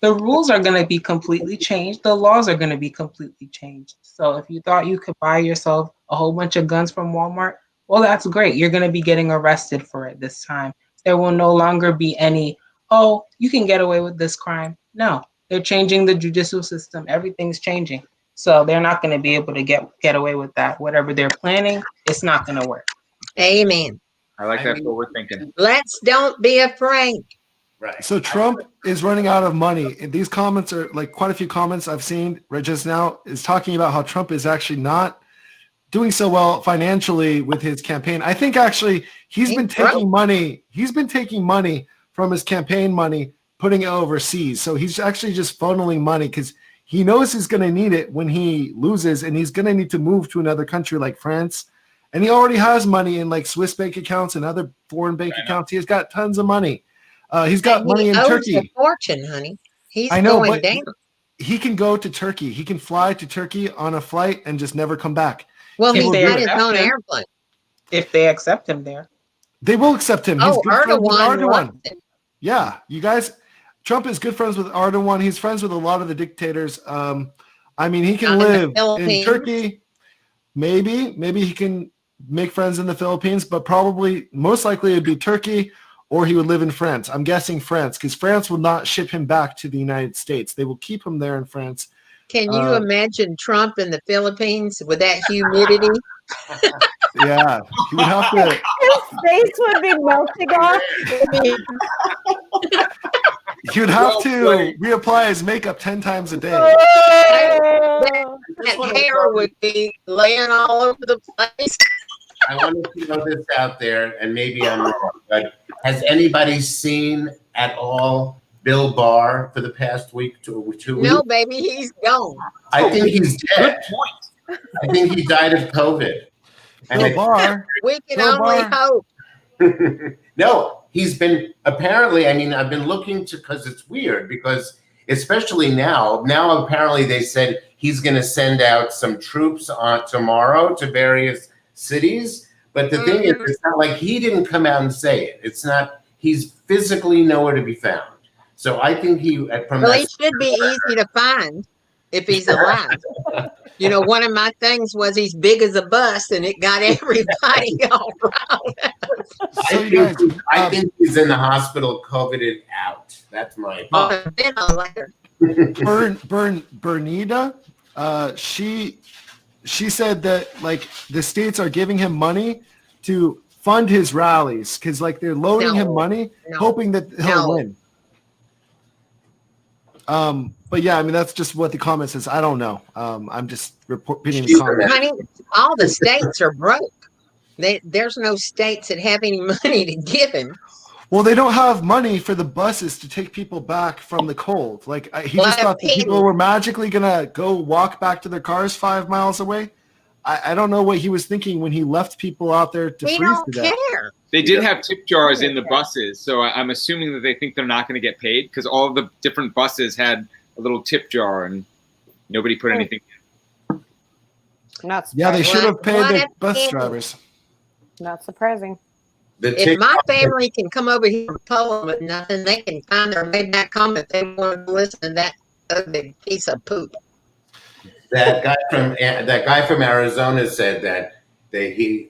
The rules are going to be completely changed. The laws are going to be completely changed. So if you thought you could buy yourself a whole bunch of guns from Walmart, well, that's great. You're going to be getting arrested for it this time. There will no longer be any, you can get away with this crime. No, they're changing the judicial system. Everything's changing. So they're not going to be able to get away with that. Whatever they're planning, it's not going to work. Amen. I like that's what we're thinking. Let's don't be afraid. Right. So Trump is running out of money. And these comments are quite a few comments I've seen right just now is talking about how Trump is actually not doing so well financially with his campaign. I think actually he's been taking money. He's been taking money from his campaign money, putting it overseas. So he's actually just funneling money because he knows he's going to need it when he loses, and he's going to need to move to another country like France. And he already has money in Swiss bank accounts and other foreign bank accounts. He's got tons of money. He's got money in Turkey. A fortune, honey. He's going down. He can go to Turkey. He can fly to Turkey on a flight and just never come back. Well, he's got his own airplane. If they accept him there. They will accept him. He's good friends with Erdogan. Yeah, you guys, Trump is good friends with Erdogan. He's friends with a lot of the dictators. He can live in Turkey. Maybe he can make friends in the Philippines, but probably most likely it'd be Turkey, or he would live in France. I'm guessing France, because France will not ship him back to the United States. They will keep him there in France. Can you imagine Trump in the Philippines with that humidity? Yeah, he would have to. His face would be melting off. He would have to reapply his makeup 10 times a day. That hair would be laying all over the place. I wanted to throw this out there, and maybe I'm wrong, but has anybody seen at all Bill Barr for the past week to 2 weeks? No, baby, he's gone. I think he's dead. I think he died of COVID. Bill Barr. We can only hope. No, he's been apparently. I mean, I've been looking to because it's weird because especially now. Now apparently they said he's going to send out some troops on tomorrow to various cities. But the thing is, it's not like he didn't come out and say it. It's not. He's physically nowhere to be found. So I think he Well, he should be easy to find if he's alive. You know, one of my things was he's big as a bus, and it got everybody all around. I think he's in the hospital, COVIDed out. That's my Bernita, she said that like the states are giving him money to fund his rallies because like they're loaning him money, hoping that he'll win. But yeah, I mean that's just what the comment says. I don't know. I'm just repeating the comment. Honey, all the states are broke. There's no states that have any money to give him. Well, they don't have money for the buses to take people back from the cold. Like he just thought that people were magically gonna go walk back to their cars 5 miles away. I don't know what he was thinking when he left people out there to freeze to death. They did have tip jars in the buses, so I'm assuming that they think they're not going to get paid because all of the different buses had a little tip jar and nobody put anything in. Not surprising. Yeah, they should have paid the bus drivers. Not surprising. If my family can come over here and poem with nothing, they can find their way back home if they want to listen to that ugly piece of poop. That guy from Arizona said that he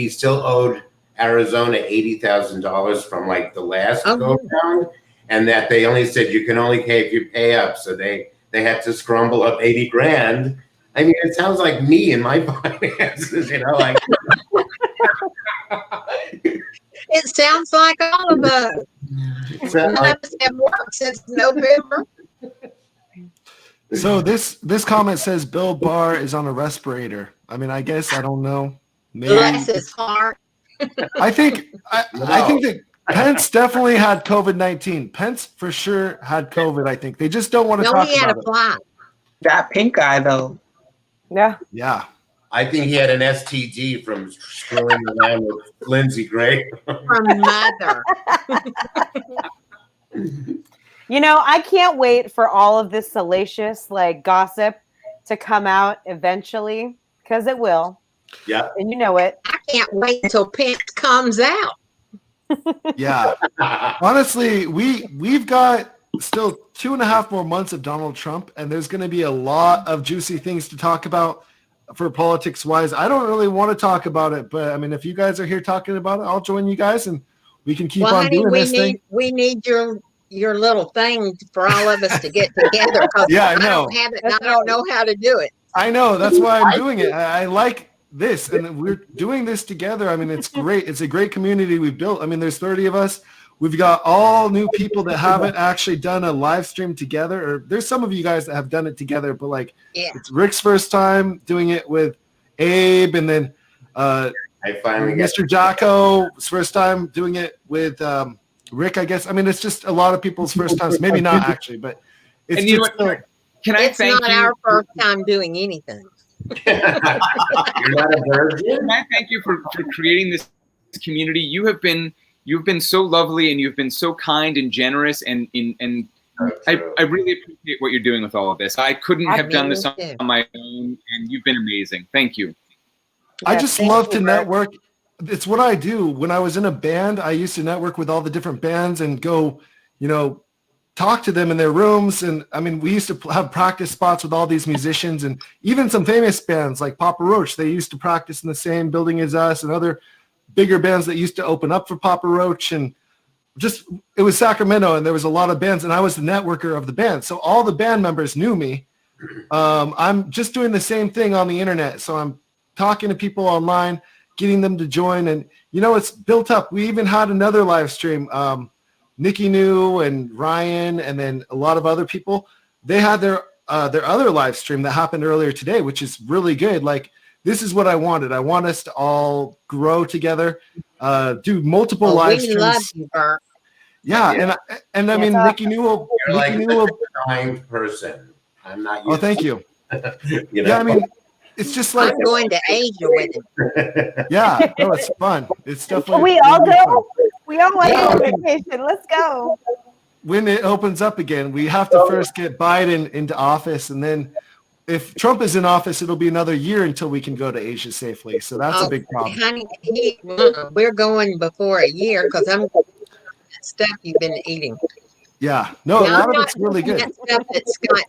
still owed Arizona $80,000 from like the last go round, and that they only said you can only pay if you pay up. So they had to scrumble up 80 grand. I mean, it sounds like me and my finances, you know, like. It sounds like all of us. None of us have worked since November. So this comment says Bill Barr is on a respirator. I mean, I guess I don't know. Maybe. Bless his heart. I think that Pence definitely had COVID-19. Pence for sure had COVID. I think they just don't want to talk he had about a fly. That pink guy though. Yeah. Yeah. I think he had an STD from screwing around with Lindsey Graham. From mother. You know, I can't wait for all of this salacious like gossip to come out eventually because it will. Yeah. And you know it. I can't wait until Pence comes out. Yeah. Honestly, we've got still 2.5 more months of Donald Trump, and there's going to be a lot of juicy things to talk about for politics wise. I don't really want to talk about it, but I mean, if you guys are here talking about it, I'll join you guys and we can keep on doing this thing. We need your little thing for all of us to get together. Yeah, I know. don't have it. And I don't know how to do it. I know. That's why I'm doing it. I like this, and we're doing this together. I mean, it's great. It's a great community we've built. I mean, there's 30 of us. We've got all new people that haven't actually done a live stream together, or there's some of you guys that have done it together, but like it's Rick's first time doing it with Abe, and then I finally Mr. Jahko's first time doing it with Rik, I guess. I mean, it's just a lot of people's first times. Maybe not actually, but it's and you just know what? Can I it's thank not you? our first time doing anything. You're not a virgin? Can I thank you for creating this community? You've been so lovely, and you've been so kind and generous, and I really appreciate what you're doing with all of this. I couldn't have done this on my own, and you've been amazing. Thank you. I just love to network. It's what I do. When I was in a band, I used to network with all the different bands and go, talk to them in their rooms. And I mean, we used to have practice spots with all these musicians, and even some famous bands like Papa Roach. They used to practice in the same building as us, and other bigger bands that used to open up for Papa Roach. And just, it was Sacramento, and there was a lot of bands, and I was the networker of the band. So all the band members knew me. I'm just doing the same thing on the internet. So I'm talking to people online, getting them to join, and it's built up. We even had another live stream. NIKKINOO and Ryan, and then a lot of other people. They had their their other live stream that happened earlier today, which is really good. Like, this is what I wanted. I want us to all grow together, do multiple live streams. We love you, Bert. Yeah, and I mean, NIKKINOO You're like will. a kind person. I'm not. Oh, thank you. You know? Yeah, I mean, it's just like I'm going to Asia with him. Yeah, no, it's fun. It's definitely. Can we all go? We all want to go on vacation. Let's go. When it opens up again, we have to first get Biden into office, and then if Trump is in office, it'll be another year until we can go to Asia safely. So that's a big problem. Honey, we're going before a year because I'm stuff you've been eating. Yeah, no, a lot of it's really good. That stuff that's got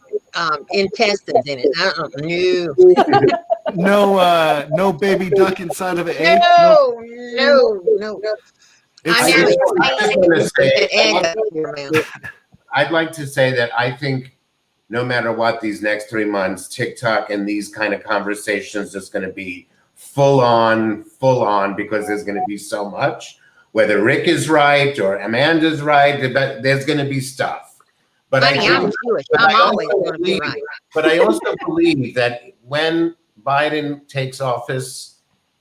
intestines in it. No baby duck inside of an egg. No. I'd like to say that I think no matter what, these next 3 months, TikTok and these kind of conversations is going to be full on, because there's going to be so much. Whether Rik is right or Amanda's right, there's going to be stuff. But I'm Jewish. I'm always going to be right. But I also believe that when Biden takes office,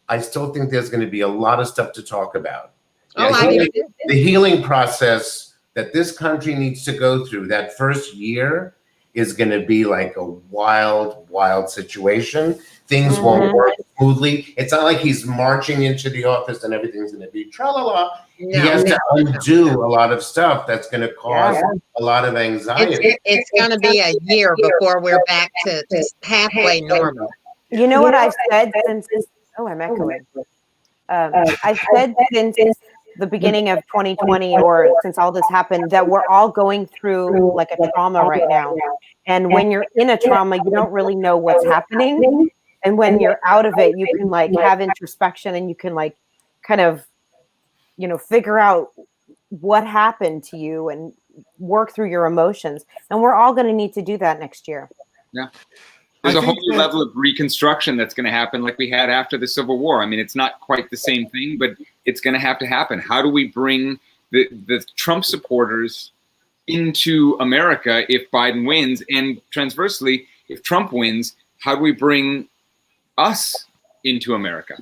I still think there's going to be a lot of stuff to talk about. The healing process that this country needs to go through, that first year, is going to be like a wild situation. Things won't work smoothly. It's not like he's marching into the office and everything's going to be tra-la-la. He has to undo a lot of stuff that's going to cause a lot of anxiety. It's going to be a year before we're back to just halfway normal. You know what I've said since? Oh, I'm echoing. I've said since the beginning of 2020, or since all this happened, that we're all going through like a trauma right now. And when you're in a trauma, you don't really know what's happening. And when you're out of it, you can like have introspection, and you can like kind of, figure out what happened to you and work through your emotions. And we're all going to need to do that next year. Yeah. There's a whole new level of reconstruction that's going to happen like we had after the Civil War. I mean, it's not quite the same thing, but it's going to have to happen. How do we bring the Trump supporters into America if Biden wins? And transversely, if Trump wins, how do we bring us into America?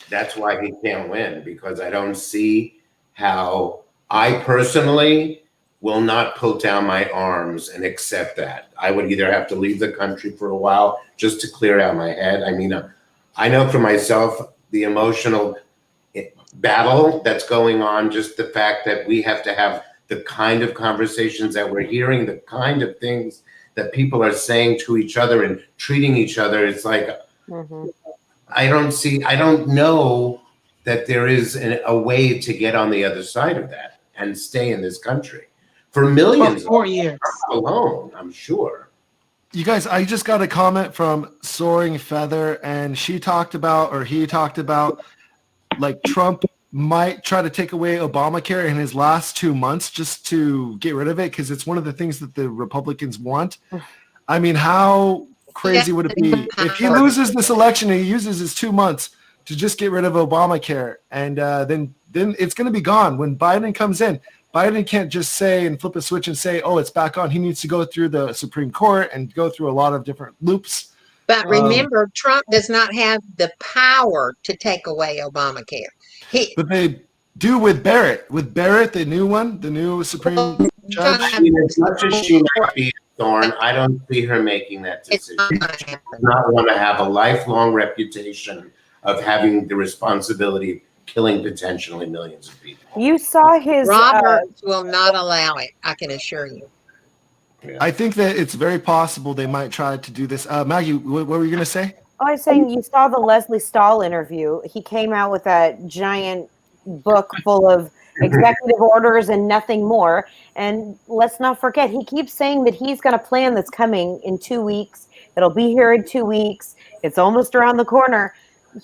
That's why he can't win, because I don't see how I personally will not put down my arms and accept that. I would either have to leave the country for a while just to clear out my head. I mean, I know for myself, the emotional battle that's going on, just the fact that we have to have the kind of conversations that we're hearing, the kind of things that people are saying to each other and treating each other. It's like, I don't know that there is a way to get on the other side of that and stay in this country. For millions for 4 years alone, I'm sure. You guys, I just got a comment from Soaring Feather, and he talked about, like, Trump might try to take away Obamacare in his last 2 months just to get rid of it, because it's one of the things that the Republicans want. I mean, how crazy would it be if he loses this election and he uses his 2 months to just get rid of Obamacare, and then it's going to be gone when Biden comes in. Biden can't just say and flip a switch and say, oh, it's back on. He needs to go through the Supreme Court and go through a lot of different loops. But remember, Trump does not have the power to take away Obamacare. But they do with Barrett. With Barrett, the new one, the new Supreme Judge. As much as she might be Thorne, I don't see her making that decision. She does not want to have a lifelong reputation of having the responsibility of killing potentially millions of people. You saw his... Roberts will not allow it, I can assure you. Yeah. I think that it's very possible they might try to do this. Maggie, what were you going to say? I was saying you saw the Leslie Stahl interview. He came out with that giant book full of executive orders and nothing more. And let's not forget, he keeps saying that he's got a plan that's coming in 2 weeks. It'll be here in 2 weeks. It's almost around the corner.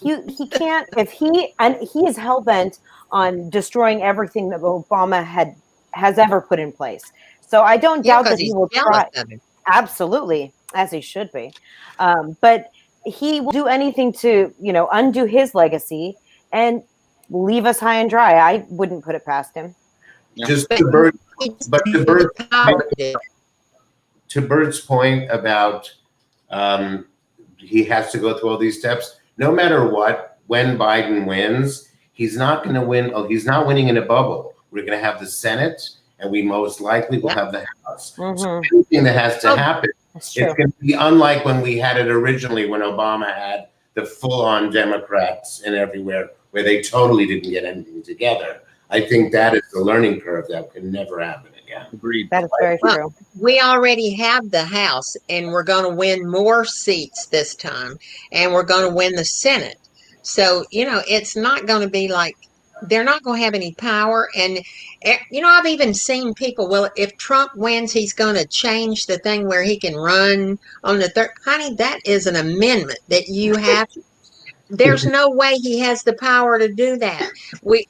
He can't, if he is hell-bent on destroying everything that Obama has ever put in place. So I don't doubt that he will try. Absolutely, as he should be. But he will do anything to, undo his legacy and leave us high and dry. I wouldn't put it past him. Just to Bert's point about he has to go through all these steps, no matter what, when Biden wins, he's not going to win. Oh, he's not winning in a bubble. We're going to have the Senate, and we most likely will have the House. So anything that has to happen, it's going to be unlike when we had it originally, when Obama had the full-on Democrats and everywhere, where they totally didn't get anything together. I think that is the learning curve that can never happen again. Agreed. That is very true. We already have the House, and we're going to win more seats this time, and we're going to win the Senate. So, you know, it's not going to be like they're not going to have any power. And, you know, I've even seen people, well, if Trump wins, he's going to change the thing where he can run on the third. Honey, that is an amendment that you have. There's no way he has the power to do that.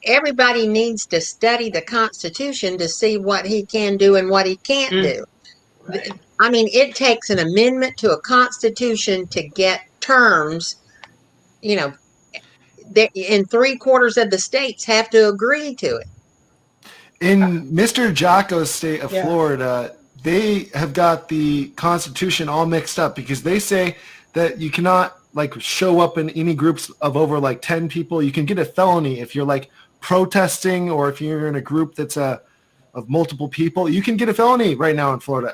Everybody needs to study the Constitution to see what he can do and what he can't do. I mean, it takes an amendment to a Constitution to get terms, you know, and 3/4 of the states have to agree to it. In Mr. Jahko's state of Florida, they have got the Constitution all mixed up because they say that you cannot like show up in any groups of over like 10 people. You can get a felony if you're like protesting, or if you're in a group that's of multiple people. You can get a felony right now in Florida.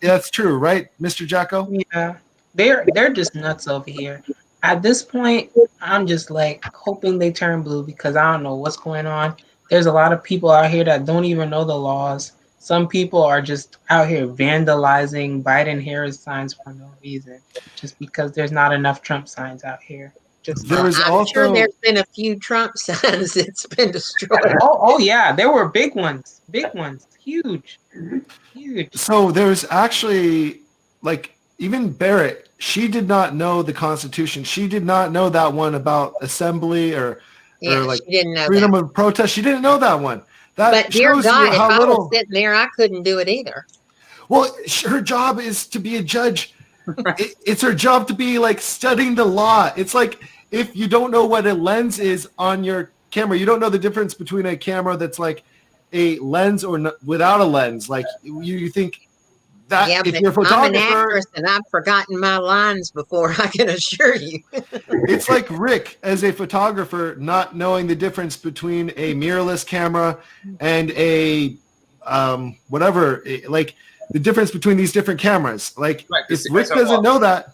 That's true, right, Mr. Jahko? Yeah, they're just nuts over here. At this point, I'm just like hoping they turn blue because I don't know what's going on. There's a lot of people out here that don't even know the laws. Some people are just out here vandalizing Biden-Harris signs for no reason, just because there's not enough Trump signs out here. I'm sure there's been a few Trump signs that's been destroyed. Oh yeah, there were big ones, huge. So there's actually like even Barrett. She did not know the Constitution. She did not know that one about assembly or like she didn't know freedom that. of protest. She didn't know that one. But dear God, if I was sitting there, I couldn't do it either. Well, her job is to be a judge. It's her job to be like studying the law. It's like if you don't know what a lens is on your camera, you don't know the difference between a camera that's like a lens or without a lens. Like you think that if you're a photographer, I'm an actress and I've forgotten my lines before, I can assure you. It's like Rick as a photographer not knowing the difference between a mirrorless camera and a whatever, like the difference between these different cameras. Like if Rick doesn't know that,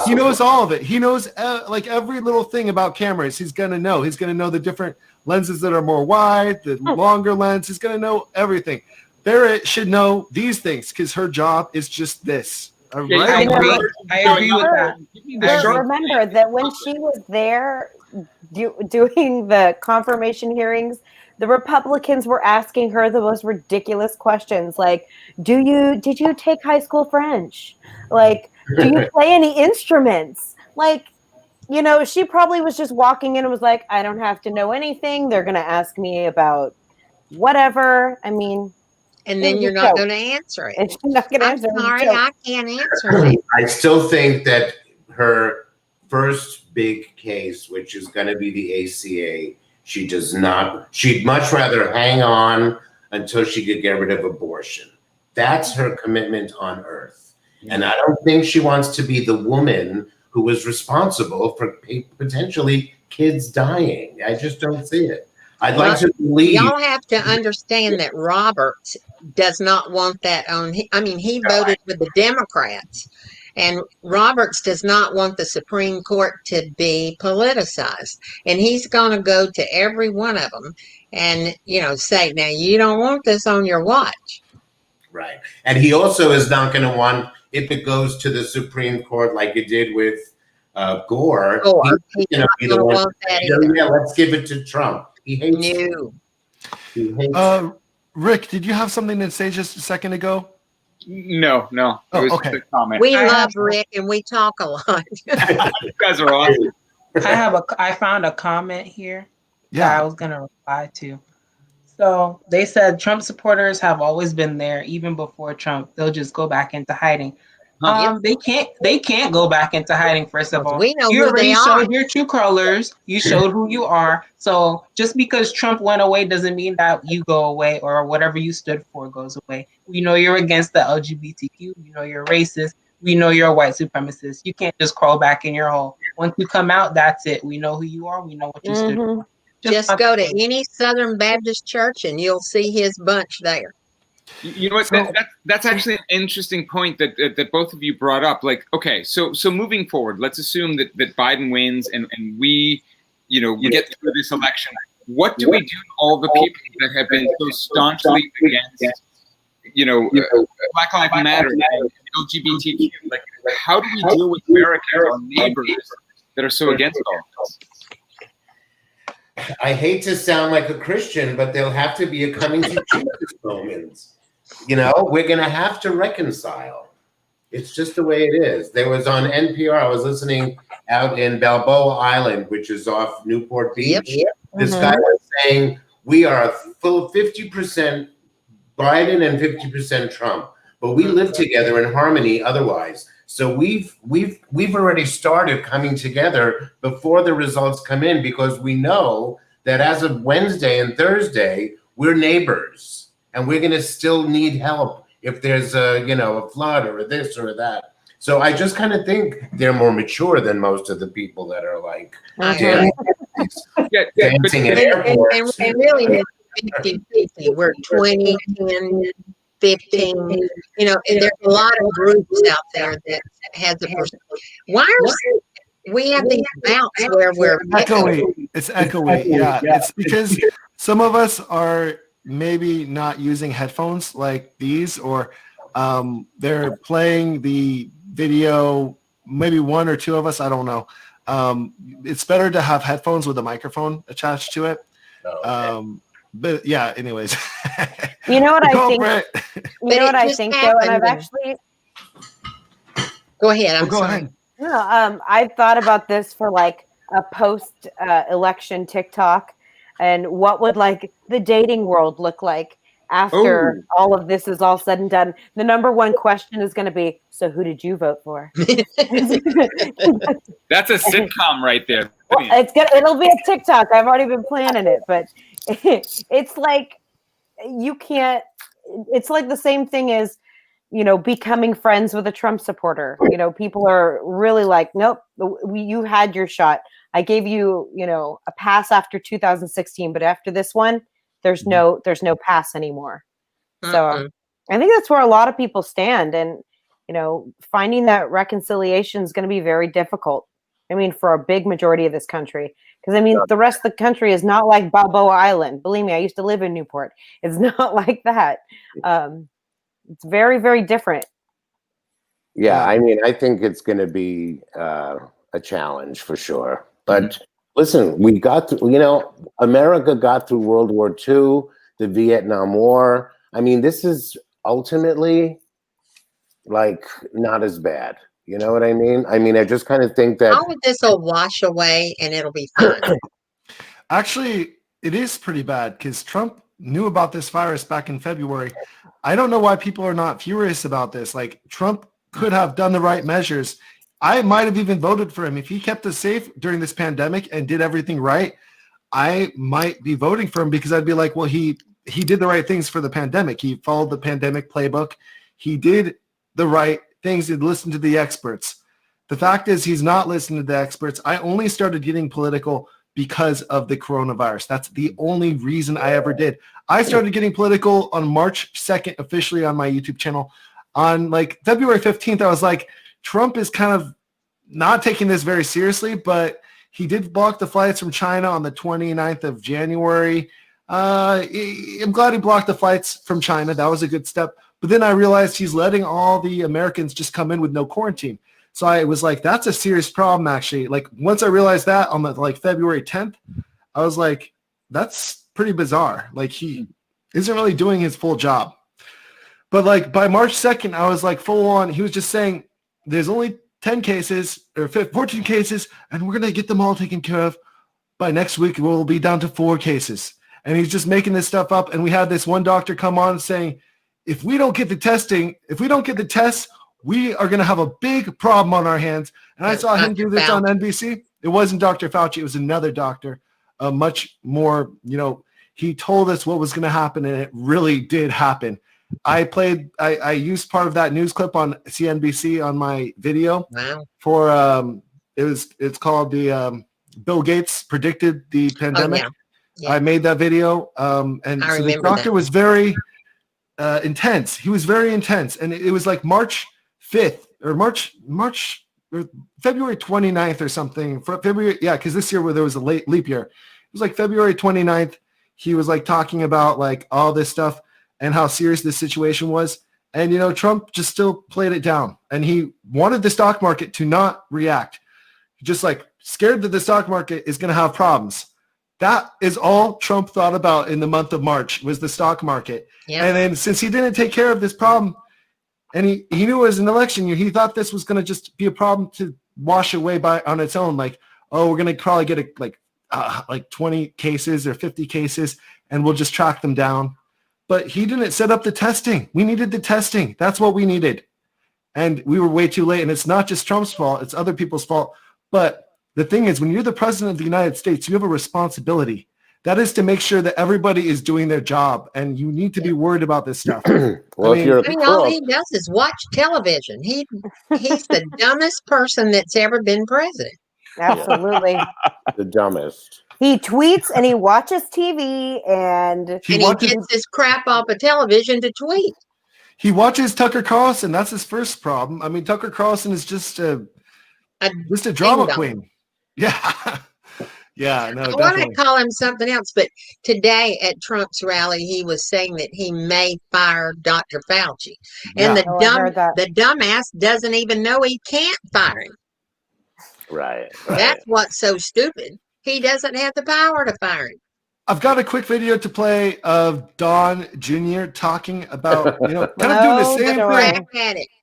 he knows all of it. He knows like every little thing about cameras. He's gonna know. He's gonna know the different lenses that are more wide, the longer lens. He's gonna know everything. Barrett should know these things because her job is just this. Right? I agree with that. Remember that when she was there doing the confirmation hearings, the Republicans were asking her the most ridiculous questions, like, did you take high school French? Like, do you play any instruments? Like, you know, she probably was just walking in and was like, I don't have to know anything. They're going to ask me about whatever. I mean, and then you're not going to answer it. She's not going to answer it. I'm sorry, I can't answer it. I still think that her first big case, which is going to be the ACA, she'd much rather hang on until she could get rid of abortion. That's her commitment on earth. And I don't think she wants to be the woman who was responsible for potentially kids dying. I just don't see it. I'd like to believe. Y'all have to understand that Roberts does not want that on. I mean, he voted with the Democrats, and Roberts does not want the Supreme Court to be politicized. And he's going to go to every one of them and, you know, say, now you don't want this on your watch. Right. And he also is not going to want, if it goes to the Supreme Court like it did with Gore, he's going to want that either. Yeah, let's give it to Trump. He hates you. Rick, did you have something to say just a second ago? No. Oh, okay. A comment. We love Rick and we talk a lot. You guys are awesome. I found a comment here that I was going to reply to. So they said Trump supporters have always been there, even before Trump. They'll just go back into hiding. They can't go back into hiding. First of all, We know you who already they showed are. your true colors. You showed who you are. So just because Trump went away doesn't mean that you go away or whatever you stood for goes away. We know you're against the LGBTQ. We know you're racist. We know you're a white supremacist. You can't just crawl back in your hole. Once you come out, that's it. We know who you are. We know what you stood for. Just go to any Southern Baptist church and you'll see his bunch there. You know what? That's actually an interesting point that both of you brought up. Like, okay, so moving forward, let's assume that Biden wins and we, we get through this election. What do we do to all the people that have been so staunchly against, Black Lives Matter and LGBTQ? Like, how do we deal with Americans, our neighbors, that are so against all this? I hate to sound like a Christian, but there'll have to be a coming to Jesus moment. We're going to have to reconcile. It's just the way it is. There was on NPR, I was listening out in Balboa Island, which is off Newport Beach. Yep. This guy was saying, we are full 50% Biden and 50% Trump, but we live together in harmony otherwise. So we've already started coming together before the results come in, because we know that as of Wednesday and Thursday, we're neighbors and we're going to still need help if there's a flood or this or that. So I just kind of think they're more mature than most of the people that are like dancing at airports. And really, it's 50-50. We're 20, 10, 15. And there's a lot of groups out there that has a person. Why are we have these bouts where we're echoey? It's echoey. Yeah, it's because some of us are maybe not using headphones like these, or they're playing the video, maybe one or two of us, I don't know. It's better to have headphones with a microphone attached to it. But yeah, anyways. You know what I think? You know what I think, though, and I've actually... Go ahead, I'm go sorry. ahead. No, I've thought about this for like a post-election TikTok, and what would like the dating world look like after all of this is all said and done. The number one question is going to be, so who did you vote for? That's a sitcom right there. Well, it'll be a TikTok. I've already been planning it, but it's like you can't. It's like the same thing as becoming friends with a Trump supporter. People are really like, nope, you had your shot. I gave you, a pass after 2016, but after this one, there's no pass anymore. So I think that's where a lot of people stand, and finding that reconciliation is going to be very difficult. I mean, for a big majority of this country, because the rest of the country is not like Balboa Island. Believe me, I used to live in Newport. It's not like that. It's very, very different. Yeah, I think it's going to be a challenge for sure. But listen, we got through, America got through World War II, the Vietnam War. This is ultimately like not as bad. You know what I mean? I just kind of think that all of this will wash away and it'll be fine. Actually, it is pretty bad because Trump knew about this virus back in February. I don't know why people are not furious about this. Like, Trump could have done the right measures. I might have even voted for him. If he kept us safe during this pandemic and did everything right, I might be voting for him, because I'd be like, well, he did the right things for the pandemic. He followed the pandemic playbook. He did the right things and listened to the experts. The fact is, he's not listening to the experts. I only started getting political because of the coronavirus. That's the only reason I ever did. I started getting political on March 2nd, officially on my YouTube channel. On like February 15th, I was like, Trump is kind of not taking this very seriously, but he did block the flights from China on the 29th of January. I'm glad he blocked the flights from China. That was a good step. But then I realized he's letting all the Americans just come in with no quarantine. So I was like, that's a serious problem, actually. Like, once I realized that on the February 10th, I was like, that's pretty bizarre. Like, he isn't really doing his full job. But like by March 2nd, I was like full on. He was just saying there's only 10 cases or 14 cases, and we're going to get them all taken care of. By next week, we'll be down to 4 cases. And he's just making this stuff up. And we had this one doctor come on saying, if we don't get the testing, if we don't get the tests, we are going to have a big problem on our hands. And I saw him do this on NBC. It wasn't Dr. Fauci. It was another doctor, much more, he told us what was going to happen, and it really did happen. I used part of that news clip on CNBC on my video for, it's called the Bill Gates predicted the pandemic. I made that video. And so the doctor was very intense. He was very intense. And it was like March 5th or February 29th or something. February, because this year there was a late leap year. It was like February 29th. He was like talking about like all this stuff and how serious this situation was. And, Trump just still played it down. And he wanted the stock market to not react. Just like scared that the stock market is going to have problems. That is all Trump thought about in the month of March was the stock market. Yep. And then since he didn't take care of this problem, and he knew it was an election year, he thought this was going to just be a problem to wash away on its own. Like, oh, we're going to probably get like 20 cases or 50 cases, and we'll just track them down. But he didn't set up the testing. We needed the testing. That's what we needed. And we were way too late. And it's not just Trump's fault. It's other people's fault. But the thing is, when you're the president of the United States, you have a responsibility. That is to make sure that everybody is doing their job, and you need to be worried about this stuff. Well, all he does is watch television. He's the dumbest person that's ever been president. Absolutely. The dumbest. He tweets and he watches TV and he gets his crap off of television to tweet. He watches Tucker Carlson. That's his first problem. I mean, Tucker Carlson is just a drama queen. Yeah. Yeah, no, I want to call him something else, but today at Trump's rally, he was saying that he may fire Dr. Fauci. And the dumbass doesn't even know he can't fire him. Right. That's what's so stupid. He doesn't have the power to fire him. I've got a quick video to play of Don Jr. talking about, kind of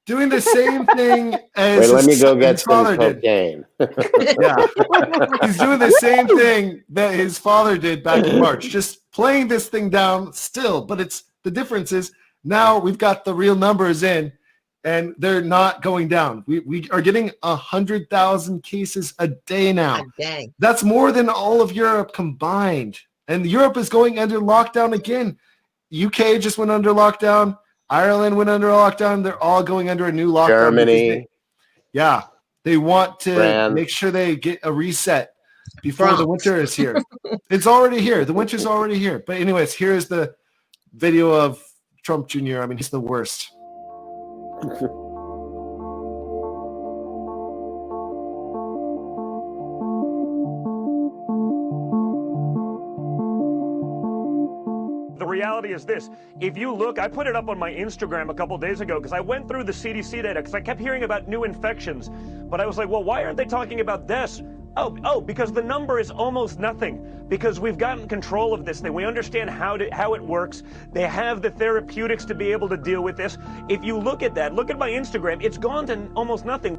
doing the same thing as Wait, let me go get his some father did. cocaine. Yeah, he's doing the same thing that his father did back in March, just playing this thing down still. But the difference is now we've got the real numbers in, and they're not going down. We are getting 100,000 cases a day now. A day. That's more than all of Europe combined. And Europe is going under lockdown again. UK just went under lockdown. Ireland went under lockdown. They're all going under a new lockdown. Germany. They want to make sure they get a reset before the winter is here. It's already here. The winter's already here. But anyways, here's the video of Trump Jr. I mean, he's the worst. The reality is this. If you look, I put it up on my Instagram a couple days ago because I went through the CDC data because I kept hearing about new infections. But I was like, well, why aren't they talking about this? Oh, because the number is almost nothing. Because we've gotten control of this thing. We understand how it works. They have the therapeutics to be able to deal with this. If you look at that, look at my Instagram, it's gone to almost nothing.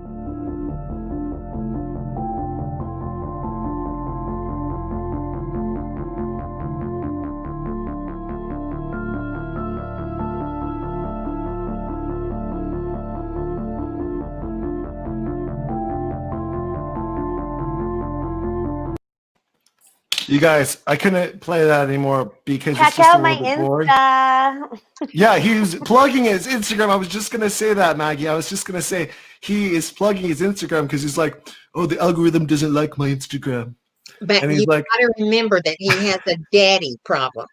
You guys, I couldn't play that anymore because check it's just out a my little bit boring. Insta. Yeah, he's plugging his Instagram. I was just going to say that, Maggie. I was just going to say he is plugging his Instagram because he's like, oh, the algorithm doesn't like my Instagram. But and he's you like, got to remember that he has a daddy problem.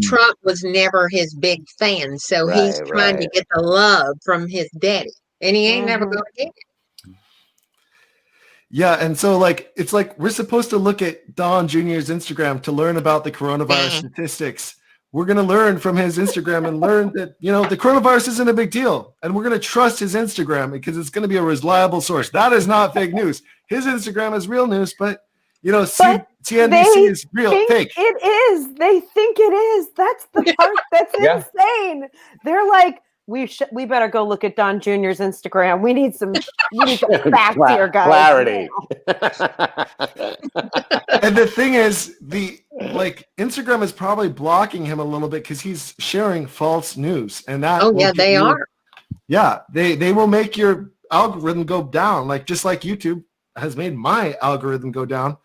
Trump was never his big fan, so he's trying to get the love from his daddy, and he ain't never going to get it. Yeah, and so it's like we're supposed to look at Don Jr.'s Instagram to learn about the coronavirus statistics. We're going to learn from his Instagram and learn that, the coronavirus isn't a big deal. And we're going to trust his Instagram because it's going to be a reliable source. That is not fake news. His Instagram is real news, but, CNBC is fake. It is. They think it is. That's the part that's insane. They're like, we better go look at Don Jr.'s Instagram. We need some facts here, guys. Clarity. And the thing is, Instagram is probably blocking him a little bit because he's sharing false news, and that. Oh yeah, they are. Yeah, they will make your algorithm go down, like just like YouTube has made my algorithm go down.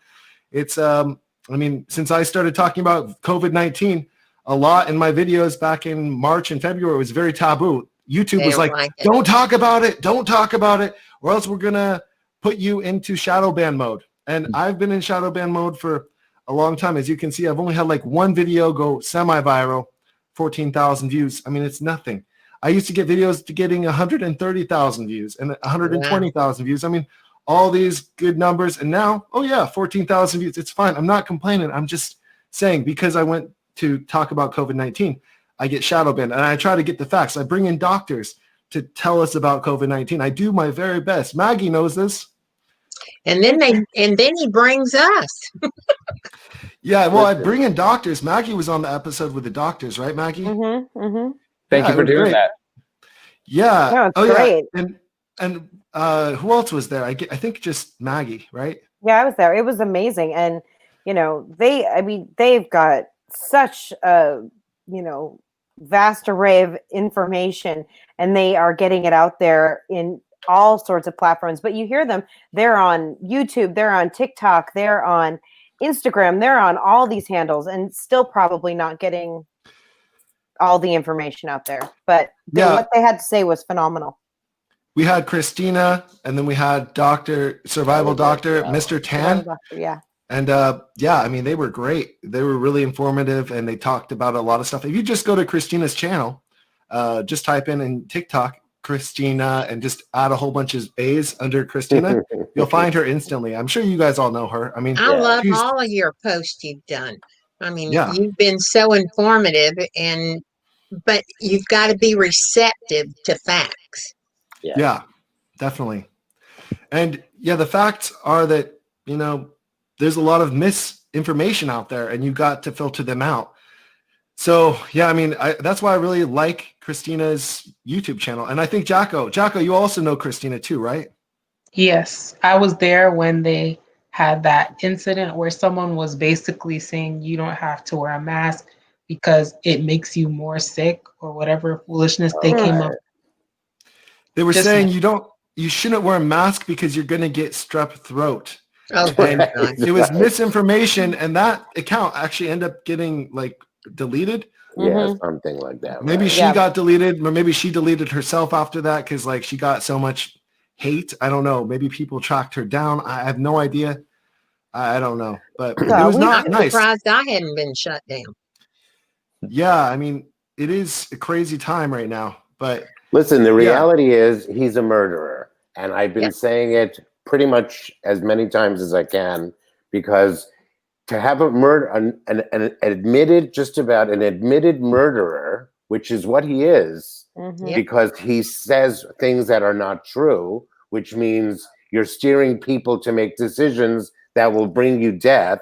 It's I mean, since I started talking about COVID-19 a lot in my videos back in March and February, it was very taboo. YouTube was like, don't talk about it, or else we're gonna put you into shadow ban mode. And I've been in shadow ban mode for a long time. As you can see, I've only had like one video go semi-viral, 14,000 views. I mean, it's nothing. I used to get videos to getting 130,000 views and 120,000 views. I mean, all these good numbers. And now, oh yeah, 14,000 views. It's fine. I'm not complaining. I'm just saying, because I went to talk about COVID-19, I get shadow banned, and I try to get the facts. I bring in doctors to tell us about COVID-19. I do my very best. Maggie knows this. And then he brings us. Yeah, well, I bring in doctors. Maggie was on the episode with the doctors, right, Maggie? Mm-hmm, mm-hmm. Thank you for doing that. Yeah. No, it's great. Yeah. And who else was there? I think just Maggie, right? Yeah, I was there. It was amazing. And, you know, they've got such a, you know, vast array of information, and they are getting it out there in all sorts of platforms. But you hear them, they're on YouTube, they're on TikTok, they're on Instagram, they're on all these handles, and still probably not getting all the information out there. But what they had to say was phenomenal. We had Christina, and then we had Survival Doctor, Mr. Tan. Yeah. And yeah, I mean, they were great. They were really informative, and they talked about a lot of stuff. If you just go to Christina's channel, just type in TikTok, Christina, and just add a whole bunch of A's under Christina, you'll find her instantly. I'm sure you guys all know her. I mean, I love all of your posts you've done. I mean, Yeah. you've been so informative, but you've got to be receptive to facts. Yeah, definitely. And yeah, the facts are that, you know, there's a lot of misinformation out there, and you got to filter them out. So yeah, I mean, that's why I really like Christina's YouTube channel. And I think Jahko, you also know Christina too, right? Yes, I was there when they had that incident where someone was basically saying you don't have to wear a mask because it makes you more sick or whatever foolishness they came up. They were saying you shouldn't wear a mask because you're going to get strep throat. Oh, and it was misinformation, and that account actually ended up getting like deleted. Yeah, something like that. Maybe she got deleted, or maybe she deleted herself after that because like she got so much hate. I don't know. Maybe people tracked her down. I have no idea. I don't know, but it was not nice. I'm surprised I hadn't been shut down. Yeah, I mean, it is a crazy time right now. But listen, the reality is he's a murderer, and I've been saying it pretty much as many times as I can, because to have a murder, an admitted murderer, which is what he is, because he says things that are not true, which means you're steering people to make decisions that will bring you death.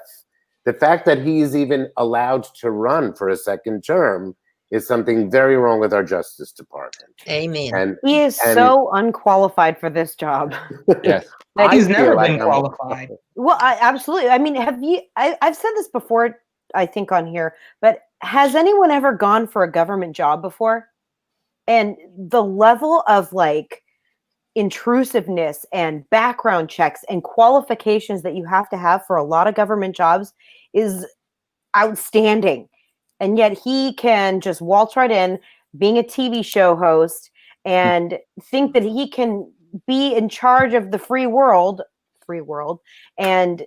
The fact that he's even allowed to run for a second term is something very wrong with our Justice Department. Amen. And He is so unqualified for this job. Yes. Like, he's never been qualified. Well, absolutely. I mean, I've said this before, I think, on here, but has anyone ever gone for a government job before? And the level of like intrusiveness and background checks and qualifications that you have to have for a lot of government jobs is outstanding. And yet he can just waltz right in, being a TV show host, and think that he can be in charge of the free world, and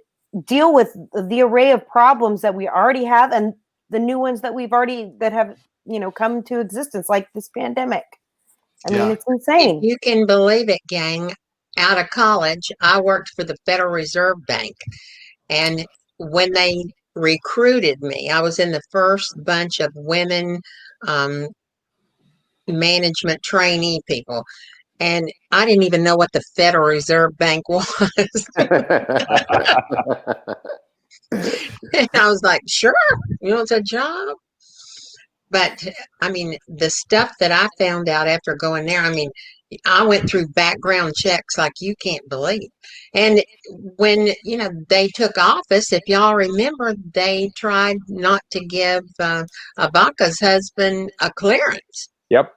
deal with the array of problems that we already have and the new ones that that have, you know, come to existence, like this pandemic. I mean, it's insane. If you can believe it, gang. Out of college, I worked for the Federal Reserve Bank, and when they recruited me, I was in the first bunch of women management trainee people, and I didn't even know what the Federal Reserve Bank was. And I was like, sure, you know, it's a job. But I mean, the stuff that I found out after going there, I mean, I went through background checks like you can't believe. And when, you know, they took office, if y'all remember, they tried not to give Ivanka's husband a clearance. Yep.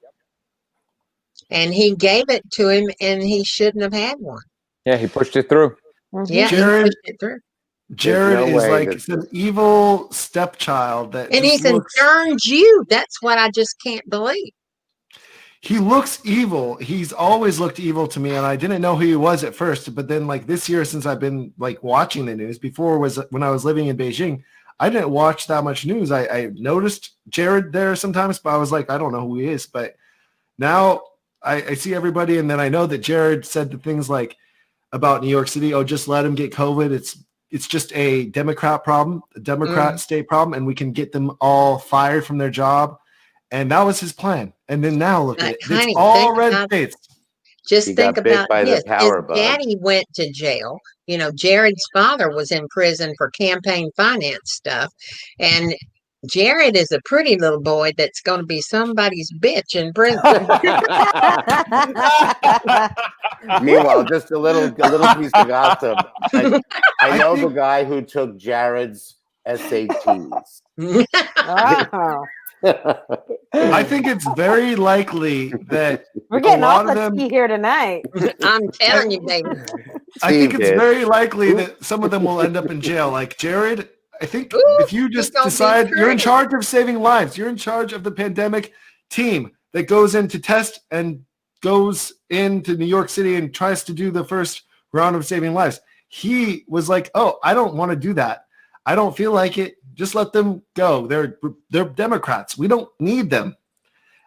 and he gave it to him, and he shouldn't have had one. Yeah, he pushed it through. Yeah, Jared- he pushed it through. Jared no is way like that- an evil stepchild that And just he's looks, turned you. That's what I just can't believe. he looks evil. He's always looked evil to me, and I didn't know who he was at first. But then, like this year, since I've been like watching the news, before was when I was living in Beijing, I didn't watch that much news. I noticed Jared there sometimes, but I was like, I don't know who he is. But now I see everybody, and then I know that Jared said the things like about New York City, oh, just let him get COVID. It's just a Democrat problem, a Democrat state problem, and we can get them all fired from their job. And that was his plan. And then now look at it. Honey, It's all think red about- states. Just He think got bit about by the this. power His bug. daddy went to jail. You know, Jared's father was in prison for campaign finance stuff. And Jared is a pretty little boy that's going to be somebody's bitch in prison. Meanwhile, just a little piece of gossip. I know the guy who took Jared's SATs. Wow. I think it's very likely that We're a getting lot off of the them. ski here tonight. I'm telling you, baby. I think Steve it's did. very likely that some of them will end up in jail. Like Jared, I think Ooh, if you just he's gonna be decide you're in crazy. charge of saving lives, you're in charge of the pandemic team that goes in to test and goes into New York City and tries to do the first round of saving lives. He was like, oh, I don't want to do that. I don't feel like it. Just let them go. They're Democrats. We don't need them.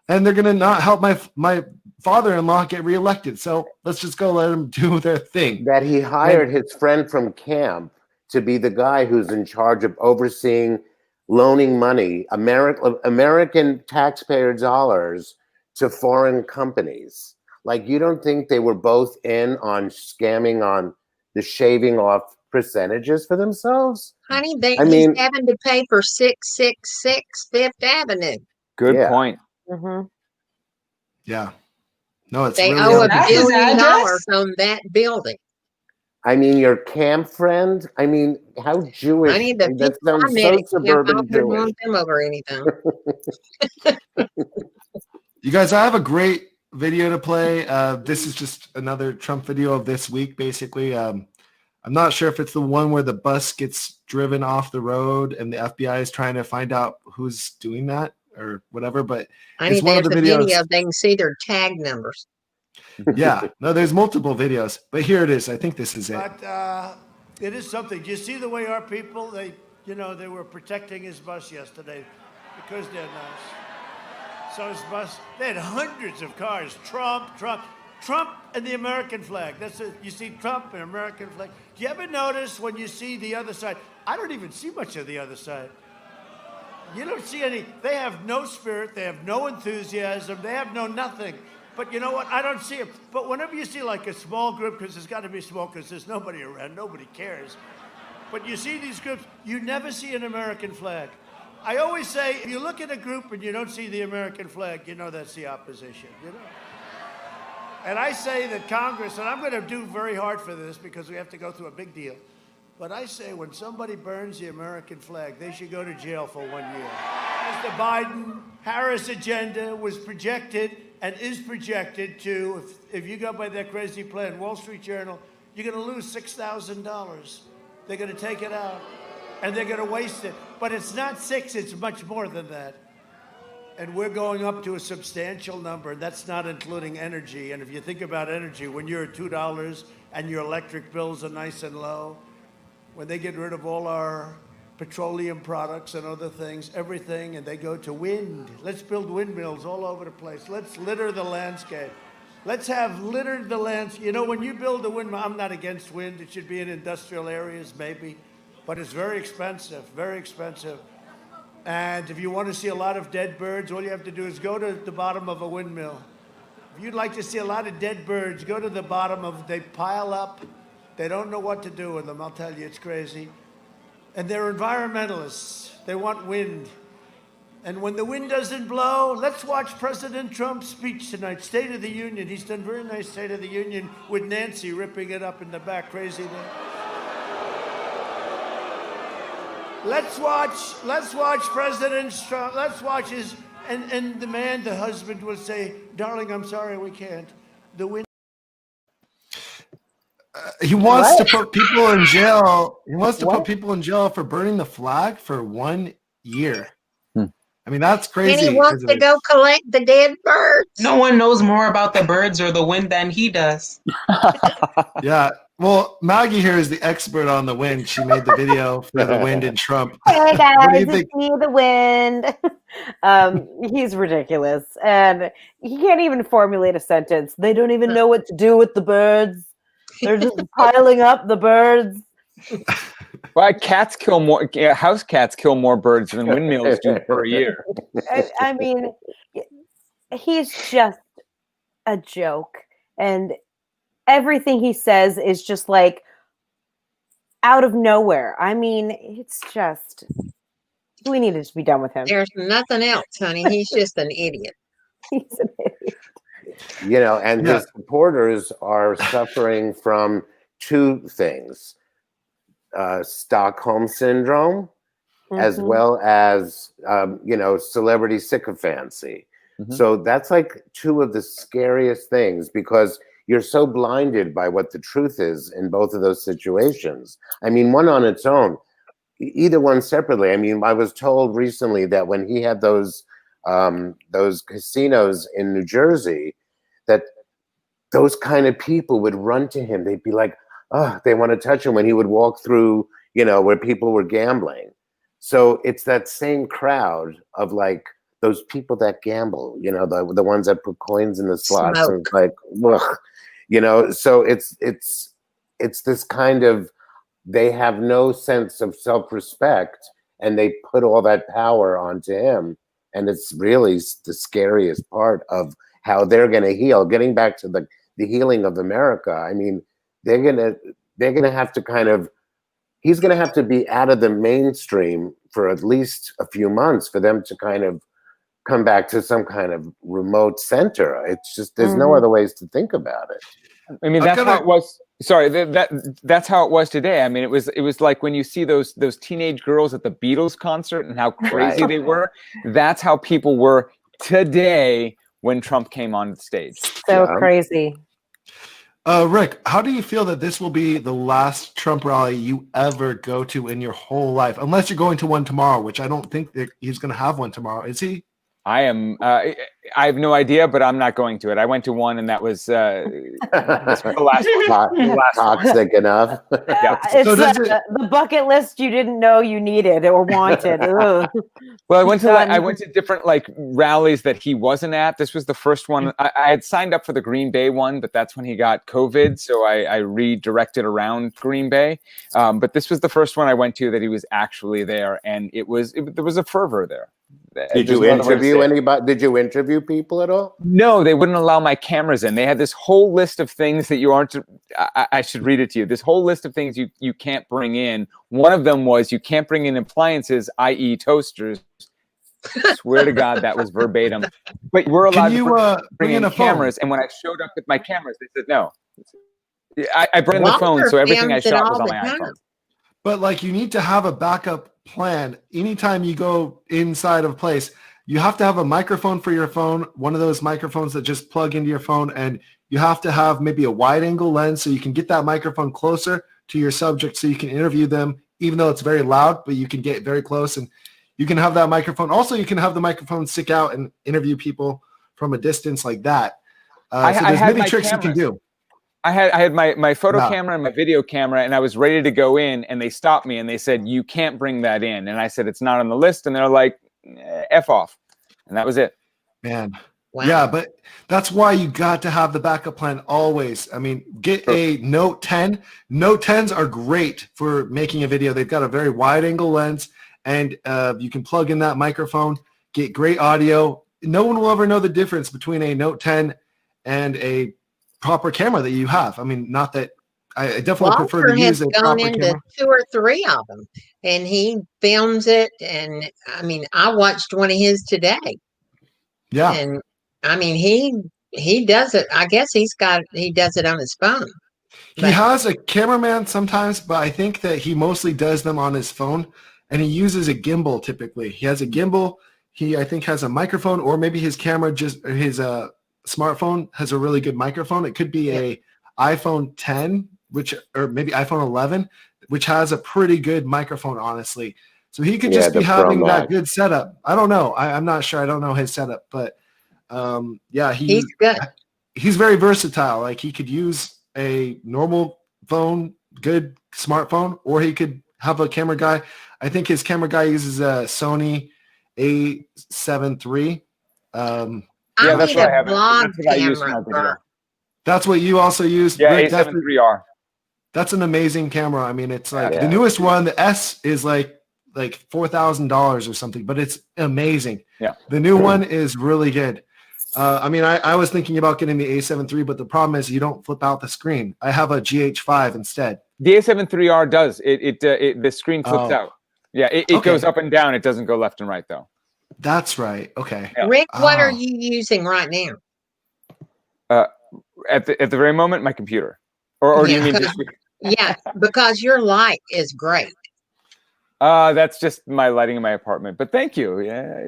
And they're going to not help my father-in-law get reelected. So let's just go let them do their thing. That he hired his friend from camp to be the guy who's in charge of overseeing loaning money, American taxpayer dollars, to foreign companies. Like, you don't think they were both in on scamming on the shaving off percentages for themselves? Honey, I mean- he's having to pay for 666 Fifth Avenue. Good Yeah. point. Mm-hmm. Yeah. No, it's They really owe $1 That's his billion address? on that building. I mean, your camp friend? I mean, how Jewish? Honey, the That people I sounds met so at camp, I suburban wouldn't Jewish. want them over anything. You guys, I have a great video to play. This is just another Trump video of this week, basically. I'm not sure if it's the one where the bus gets driven off the road and the FBI is trying to find out who's doing that or whatever, but Honey, it's one of there's the a videos. video. They can see their tag numbers. Yeah, no, there's multiple videos, but here it is. I think this is it. But it is something. Do you see the way our people, they were protecting his bus yesterday because they're nice. So his bus, they had hundreds of cars. Trump, and the American flag. That's it. You see Trump and American flag. Do you ever notice when you see the other side? I don't even see much of the other side. You don't see any. They have no spirit. They have no enthusiasm. They have no nothing. But you know what? I don't see them. But whenever you see like a small group, because there's got to be small, because there's nobody around, nobody cares. But you see these groups, you never see an American flag. I always say, if you look at a group and you don't see the American flag, you know that's the opposition, you know? And I say that Congress, and I'm going to do very hard for this because we have to go through a big deal, but I say when somebody burns the American flag, they should go to jail for 1 year. As the Biden-Harris agenda was projected and is projected to, if you go by that crazy plan, Wall Street Journal, you're going to lose $6,000. They're going to take it out, and they're going to waste it. But it's not 6, it's much more than that. And we're going up to a substantial number, and that's not including energy. And if you think about energy, when you're at $2 and your electric bills are nice and low, when they get rid of all our petroleum products and other things, everything, and they go to wind. Let's build windmills all over the place. Let's litter the landscape. Let's have littered the landscape. You know, when you build a windmill, I'm not against wind. It should be in industrial areas, maybe. But it's very expensive, very expensive. And if you want to see a lot of dead birds, all you have to do is go to the bottom of a windmill. If you'd like to see a lot of dead birds, go to the bottom of, they pile up. They don't know what to do with them. I'll tell you, it's crazy. And they're environmentalists. They want wind. And when the wind doesn't blow, let's watch President Trump's speech tonight, State of the Union. He's done very nice State of the Union with Nancy ripping it up in the back. Crazy thing. Let's watch President Trump. Let's watch And the husband will say, darling, I'm sorry, we can't. The wind. He wants to put people in jail. He wants to put people in jail for burning the flag for 1 year. I mean, that's crazy. And he wants to go collect the dead birds. No one knows more about the birds or the wind than he does. Yeah. Well, Maggie here is the expert on the wind. She made the video for the wind in Trump. Hey What do you guys, think? it's me, the wind. He's ridiculous, and he can't even formulate a sentence. They don't even know what to do with the birds. They're just piling up the birds. Well, cats kill more. House cats kill more birds than windmills do per year. I mean, he's just a joke, and everything he says is just like out of nowhere. I mean, it's just, we need to just be done with him. There's nothing else, honey. He's just an idiot. He's an idiot. You know, and his supporters are suffering from two things. Stockholm syndrome, as well as, celebrity sycophancy. So that's like two of the scariest things, because you're so blinded by what the truth is in both of those situations. I mean, one on its own, either one separately. I mean, I was told recently that when he had those casinos in New Jersey, that those kind of people would run to him. They'd be like, oh, they want to touch him when he would walk through, where people were gambling. So it's that same crowd of like those people that gamble, the ones that put coins in the slots. Smoke. And it's like, ugh, so it's this kind of, they have no sense of self-respect, and they put all that power onto him. And it's really the scariest part of how they're going to heal. Getting back to the healing of America, I mean, they're gonna have to kind of, he's gonna have to be out of the mainstream for at least a few months for them to kind of come back to some kind of remote center. It's just, there's no other ways to think about it. I mean, that's how it was. Sorry, that's how it was today. I mean, it was like when you see those teenage girls at the Beatles concert and how crazy they were. That's how people were today when Trump came on the stage. So crazy. Rik, how do you feel that this will be the last Trump rally you ever go to in your whole life? Unless you're going to one tomorrow, which I don't think that he's going to have one tomorrow. Is he? I am. I have no idea, but I'm not going to it. I went to one, and that was the last toxic enough. Yeah. It's the bucket list you didn't know you needed or wanted. Ugh. Well, I went to different like rallies that he wasn't at. This was the first one. I had signed up for the Green Bay one, but that's when he got COVID, so I redirected around Green Bay. But this was the first one I went to that he was actually there, and there was a fervor there. Did you interview anybody? Did you interview people at all? No, they wouldn't allow my cameras in. They had this whole list of things that you aren't. I should read it to you. This whole list of things you can't bring in. One of them was you can't bring in appliances, i.e. toasters. I swear to God, that was verbatim. But we're allowed to bring in cameras. And when I showed up with my cameras, they said no. I brought in the phone, so everything I shot was on my iPhone. But like, you need to have a backup plan. Anytime you go inside of a place, you have to have a microphone for your phone, one of those microphones that just plug into your phone, and you have to have maybe a wide angle lens so you can get that microphone closer to your subject so you can interview them, even though it's very loud, but you can get very close and you can have that microphone. Also, you can have the microphone stick out and interview people from a distance like that. So there's many tricks you can do. I had my photo camera and my video camera, and I was ready to go in, and they stopped me and they said, you can't bring that in. And I said, it's not on the list. And they're like, F off. And that was it. Man. Wow. Yeah, but that's why you got to have the backup plan always. I mean, get a Note 10. Note 10s are great for making a video. They've got a very wide angle lens, and you can plug in that microphone, get great audio. No one will ever know the difference between a Note 10 and a proper camera that you have. I mean, not that I definitely prefer to use a proper camera. Into 2 or 3 of them, and he films it. And I mean, I watched one of his today. Yeah, and I mean, he does it. I guess he does it on his phone. He has a cameraman sometimes, but I think that he mostly does them on his phone, and he uses a gimbal typically. He has a gimbal. He, I think, has a microphone, or maybe his camera, just his smartphone has a really good microphone. It could be a iPhone 10, or maybe iPhone 11, which has a pretty good microphone, honestly. So he could just be having that good setup. I don't know. I'm not sure. I don't know his setup, but he's good. He's very versatile. Like, he could use a normal phone, good smartphone, or he could have a camera guy. I think his camera guy uses a Sony A7 III. That's what I have. That's what I use for my video. That's what you also use? Yeah, Rick, A7 IIIR. That's an amazing camera. I mean, it's like the newest one, the S is like $4,000 or something, but it's amazing. Yeah. The new one is really good. I mean, I was thinking about getting the A7 III, but the problem is you don't flip out the screen. I have a GH5 instead. The A7 IIIR does. The screen flips out. Yeah, it goes up and down. It doesn't go left and right, though. That's right. Okay. Yeah. Rick, what are you using right now? At the very moment, my computer. Or do you mean just... Yeah, because your light is great. That's just my lighting in my apartment. But thank you. Yeah.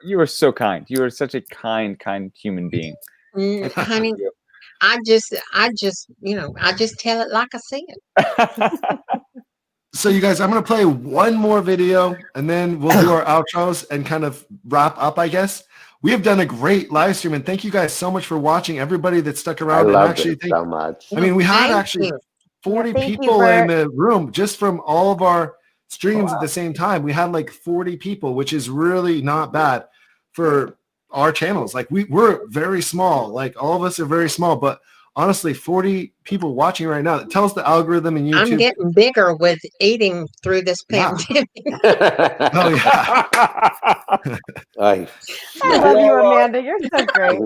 You are so kind. You are such a kind human being. Honey, I just tell it like I see it. So you guys, I'm going to play one more video, and then we'll do our outros and kind of wrap up, I guess. We have done a great live stream, and thank you guys so much for watching. Everybody that stuck around. I love it so much. I mean, we had actually 40 people in the room just from all of our streams at the same time. We had like 40 people, which is really not bad for our channels. Like, we're very small. Like, all of us are very small, but honestly, 40 people watching right now. That tells the algorithm in YouTube. I'm getting bigger with eating through this pandemic. Oh, yeah. I love you, Amanda. You're so great.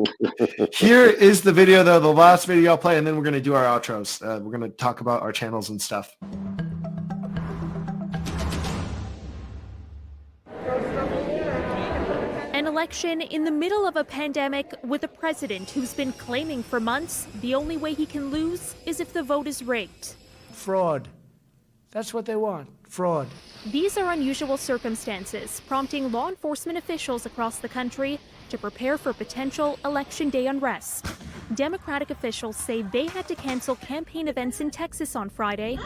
Here is the video, though, the last video I'll play, and then we're going to do our outros. We're going to talk about our channels and stuff. An election in the middle of a pandemic with a president who's been claiming for months the only way he can lose is if the vote is rigged. Fraud. That's what they want. Fraud. These are unusual circumstances, prompting law enforcement officials across the country to prepare for potential election day unrest. Democratic officials say they had to cancel campaign events in Texas on Friday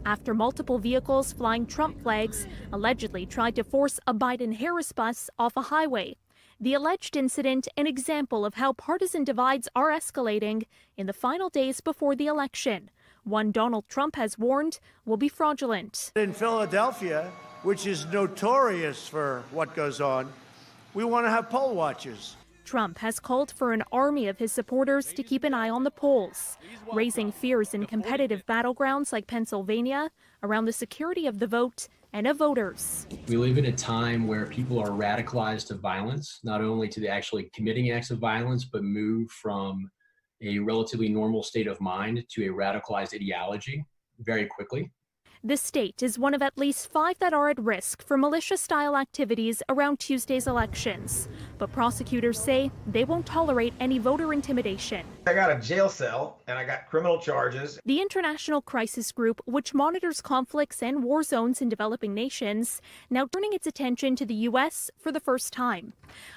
after multiple vehicles flying Trump flags allegedly tried to force a Biden-Harris bus off a highway. The alleged incident, an example of how partisan divides are escalating in the final days before the election. One Donald Trump has warned will be fraudulent. In Philadelphia, which is notorious for what goes on, we want to have poll watchers. Trump has called for an army of his supporters to keep an eye on the polls, raising fears in competitive battlegrounds like Pennsylvania around the security of the vote and of voters. We live in a time where people are radicalized to violence, not only to the actually committing acts of violence, but move from a relatively normal state of mind to a radicalized ideology very quickly. The state is one of at least 5 that are at risk for militia-style activities around Tuesday's elections. But prosecutors say they won't tolerate any voter intimidation. I got a jail cell and I got criminal charges. The International Crisis Group, which monitors conflicts and war zones in developing nations, now turning its attention to the U.S. for the first time.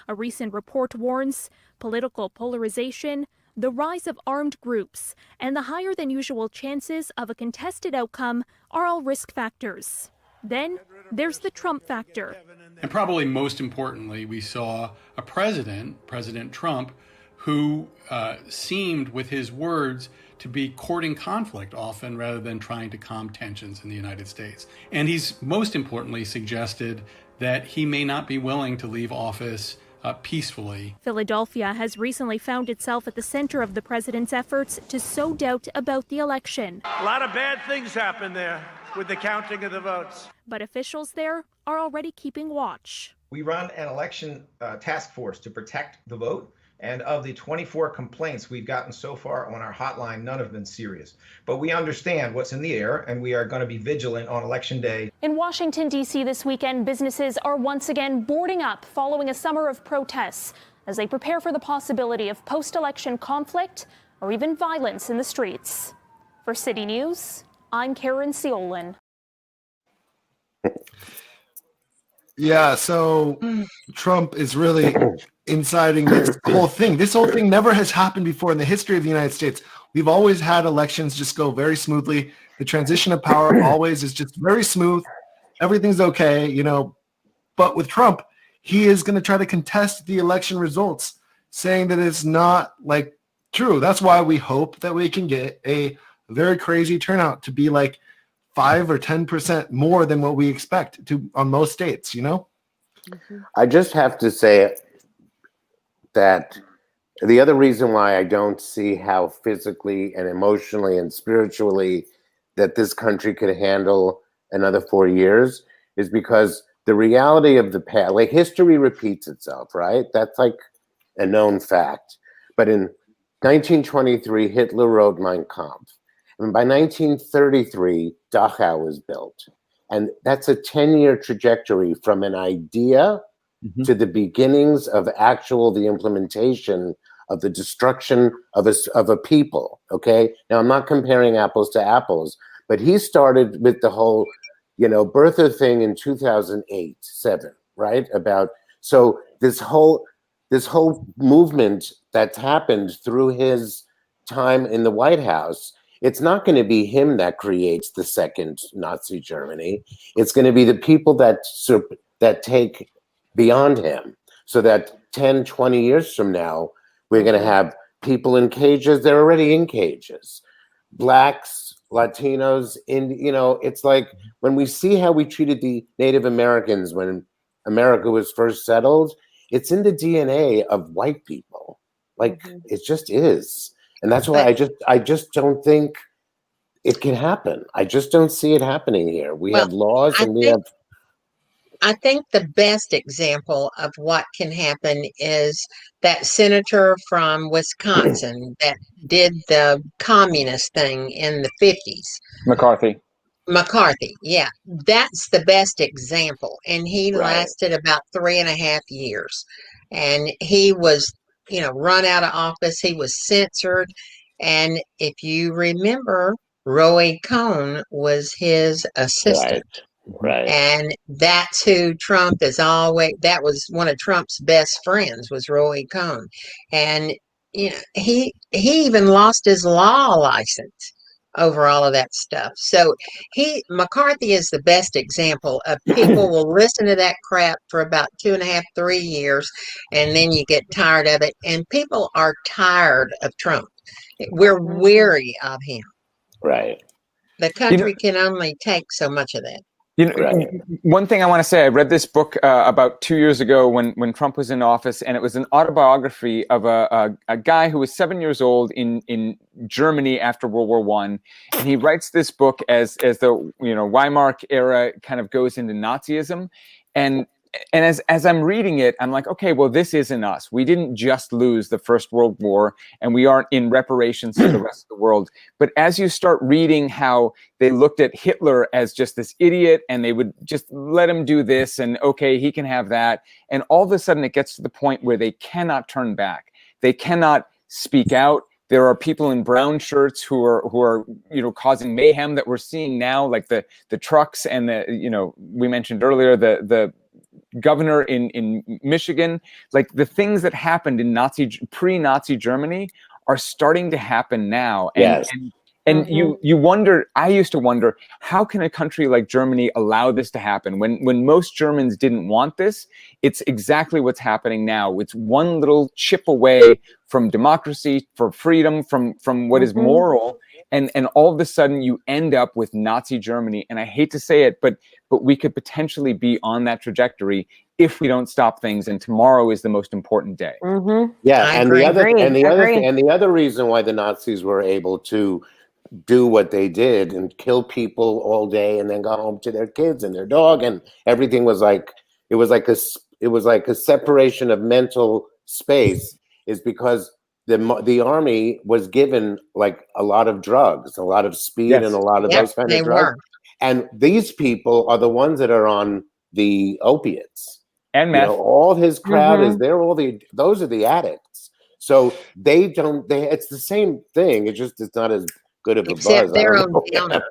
A recent report warns political polarization, the rise of armed groups, and the higher than usual chances of a contested outcome are all risk factors. Then there's the Trump factor. And probably most importantly, we saw a president, President Trump, who seemed with his words to be courting conflict often rather than trying to calm tensions in the United States. And he's most importantly suggested that he may not be willing to leave office peacefully. Philadelphia has recently found itself at the center of the president's efforts to sow doubt about the election. A lot of bad things happen there with the counting of the votes. But officials there are already keeping watch. We run an election task force to protect the vote. And of the 24 complaints we've gotten so far on our hotline, none have been serious. But we understand what's in the air, and we are going to be vigilant on Election Day. In Washington, D.C. this weekend, businesses are once again boarding up following a summer of protests as they prepare for the possibility of post-election conflict or even violence in the streets. For City News, I'm Karen Seolin. Yeah, so Trump is really inciting this whole thing. This whole thing never has happened before in the history of the United States. We've always had elections just go very smoothly. The transition of power always is just very smooth. Everything's okay, you know. But with Trump, he is going to try to contest the election results, saying that it's not like true. That's why we hope that we can get a very crazy turnout to be like 5 or 10% more than what we expect to on most states, you know? I just have to say that the other reason why I don't see how physically and emotionally and spiritually that this country could handle another 4 years is because the reality of the past, like history repeats itself, right? That's like a known fact. But in 1923, Hitler wrote Mein Kampf. And by 1933, Dachau was built. And that's a 10-year trajectory from an idea to the beginnings of the implementation of the destruction of a people, okay? Now, I'm not comparing apples to apples, but he started with the whole, birther thing in 2008-7, right? So this whole movement that's happened through his time in the White House, it's not going to be him that creates the second Nazi Germany. It's going to be the people that take beyond him, so that 10, 20 years from now, we're going to have people in cages. They're already in cages. Blacks, Latinos, it's like when we see how we treated the Native Americans when America was first settled, it's in the DNA of white people. Like it just is. And that's why I just don't think it can happen. I just don't see it happening here. We have laws and I think the best example of what can happen is that senator from Wisconsin that did the communist thing in the 50s. McCarthy, yeah. That's the best example. And he lasted about 3.5 years. And he was, run out of office. He was censored. And if you remember, Roy Cohn was his assistant. Right. And that's who Trump is always, that was one of Trump's best friends was Roy Cohn. And, he even lost his law license over all of that stuff. So McCarthy is the best example of people will listen to that crap for about 2.5, 3 years, and then you get tired of it. And people are tired of Trump. We're weary of him. Right. The country can only take so much of that. One thing I want to say, I read this book about 2 years ago when Trump was in office, and it was an autobiography of a guy who was 7 years old in Germany after World War I. And he writes this book as the Weimar era kind of goes into Nazism. And as I'm reading it, I'm like, okay, well, this isn't us. We didn't just lose the First World War, and we aren't in reparations to the rest of the world. But as you start reading how they looked at Hitler as just this idiot, and they would just let him do this, and okay, he can have that. And all of a sudden, it gets to the point where they cannot turn back. They cannot speak out. There are people in brown shirts who are causing mayhem that we're seeing now, like the trucks and we mentioned earlier the governor in Michigan. Like the things that happened in pre-Nazi Germany are starting to happen now. And you wonder, I used to wonder, how can a country like Germany allow this to happen? When most Germans didn't want this, it's exactly what's happening now. It's one little chip away from democracy, for freedom, from what is moral. And all of a sudden you end up with Nazi Germany. And I hate to say it, but we could potentially be on that trajectory if we don't stop things. And tomorrow is the most important day. Yeah, and the other reason why the Nazis were able to do what they did and kill people all day and then go home to their kids and their dog and everything was like it was like a separation of mental space, is because the army was given like a lot of drugs, a lot of speed, and a lot of those kind of drugs. And these people are the ones that are on the opiates and meth. All his crowd is those are the addicts. So it's the same thing. It's not as good of a Except buzz. they're on down.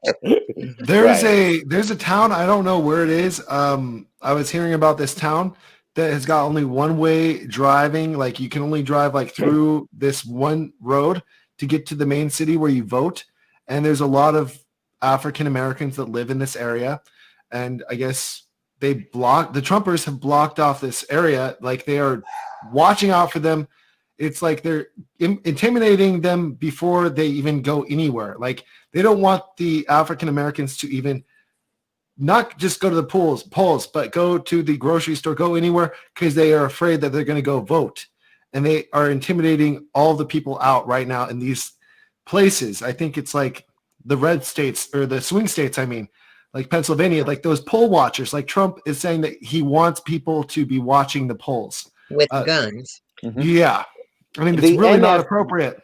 There's a town, I don't know where it is. I was hearing about this town that has got only one-way driving. Like you can only drive like through this one road to get to the main city where you vote. And there's a lot of African Americans that live in this area. And I guess the Trumpers have blocked off this area. Like they are watching out for them. It's like they're intimidating them before they even go anywhere. Like they don't want the African Americans to even not just go to the polls, but go to the grocery store, go anywhere, because they are afraid that they're going to go vote. And they are intimidating all the people out right now in these places. I think it's like the red states or the swing states, I mean, like Pennsylvania, like those poll watchers. Like Trump is saying that he wants people to be watching the polls. With guns. Yeah. I mean, it's really not appropriate.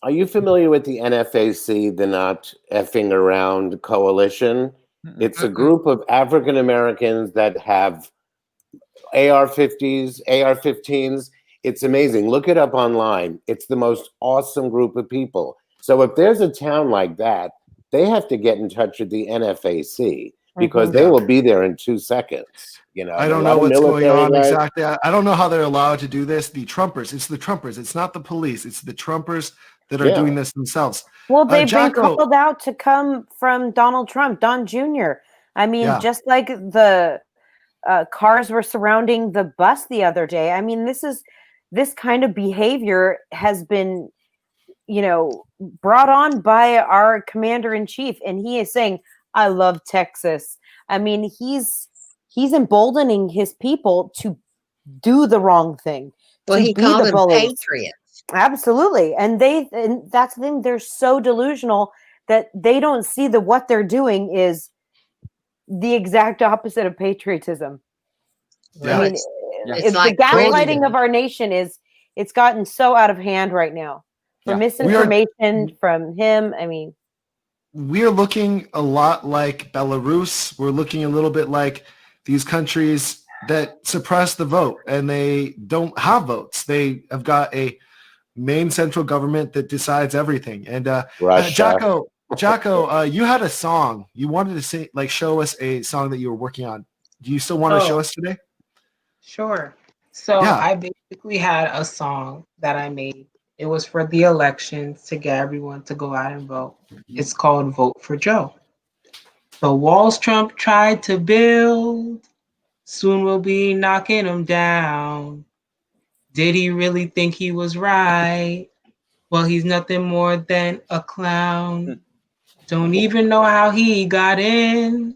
Are you familiar with the NFAC, the Not Effing Around Coalition? It's a group of African Americans that have AR-50s, AR-15s. It's amazing. Look it up online. It's the most awesome group of people. So if there's a town like that, they have to get in touch with the NFAC because they will be there in 2 seconds. You know, I don't know what's going on exactly. I don't know how they're allowed to do this. The Trumpers, it's the Trumpers. It's not the police. It's the Trumpers that are doing this themselves. Well, they've been Jahko, called out to come from Donald Trump, Don Jr. I mean, just like the cars were surrounding the bus the other day. I mean, this kind of behavior has been, brought on by our commander in chief, and he is saying, "I love Texas." I mean, he's emboldening his people to do the wrong thing. Well, he called them patriots. Absolutely. And that's the thing. They're so delusional that they don't see that what they're doing is the exact opposite of patriotism. Yeah. I mean, It's the like gaslighting of our nation it's gotten so out of hand right now. For misinformation from him. I mean, we're looking a lot like Belarus. We're looking a little bit like these countries that suppress the vote and they don't have votes. They have got a main central government that decides everything. And Jahko, you had a song. You wanted to say, show us a song that you were working on. Do you still want to show us today? Sure. So I basically had a song that I made. It was for the elections to get everyone to go out and vote. It's called Vote for Joe. The walls Trump tried to build, soon we'll be knocking them down. Did he really think he was right? Well, he's nothing more than a clown. Don't even know how he got in,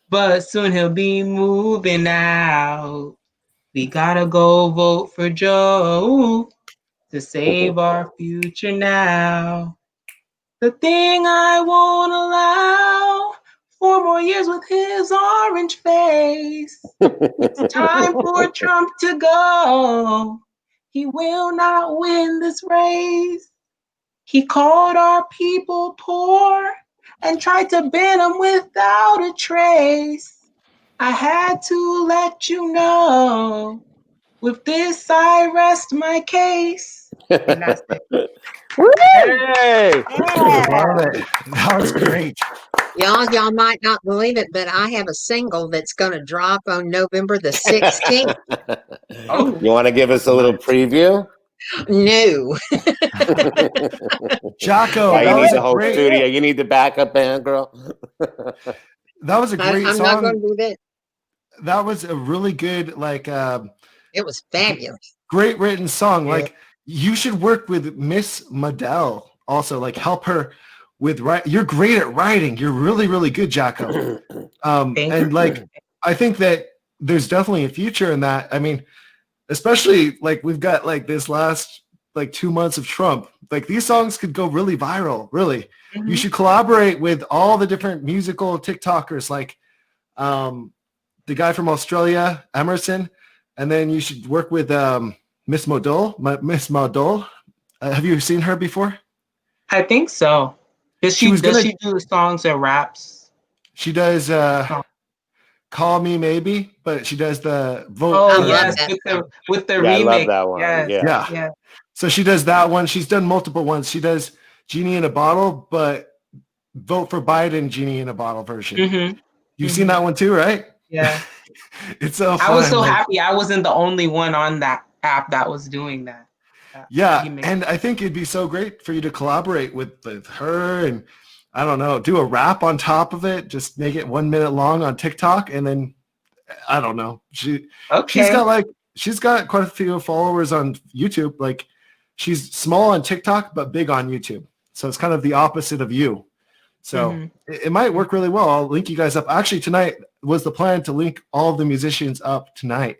but soon he'll be moving out. We gotta go vote for Joe to save our future now. The thing I won't allow, 4 more years with his orange face. It's time for Trump to go. He will not win this race. He called our people poor and tried to ban them without a trace. I had to let you know. With this, I rest my case. And that's it. Hey! That was great. Y'all might not believe it, but I have a single that's going to drop on November the 16th. You want to give us a little preview? No. Jahko, you need the whole studio. You need the backup band, girl. That was a great I'm song. not going to do that. That was a really good, it was fabulous. Great written song. Like, you should work with Miss Modell also, help her with you're great at writing. You're really, really good, Jahko. I think that there's definitely a future in that. I mean, especially we've got this last 2 months of Trump. These songs could go really viral, really. You should collaborate with all the different musical TikTokers, the guy from Australia, Emerson, and then you should work with Miss Modell. Have you seen her before? I think so. Does she do the songs and raps? She does Call Me Maybe, but she does the vote. Oh, yes, with the remake. I love that one. Yes. Yeah. So she does that one. She's done multiple ones. She does Genie in a Bottle, but vote for Biden genie in a bottle version. Mm-hmm. You've seen that one too, right? Yeah. It's so fun. I was so happy I wasn't the only one on that app that was doing that. Yeah, and I think it'd be so great for you to collaborate with her and, I don't know, do a rap on top of it, just make it 1 minute long on TikTok, and then, I don't know. She's got quite a few followers on YouTube. Like, she's small on TikTok, but big on YouTube. So it's kind of the opposite of you. So it might work really well. I'll link you guys up. Actually, tonight was the plan to link all of the musicians up tonight,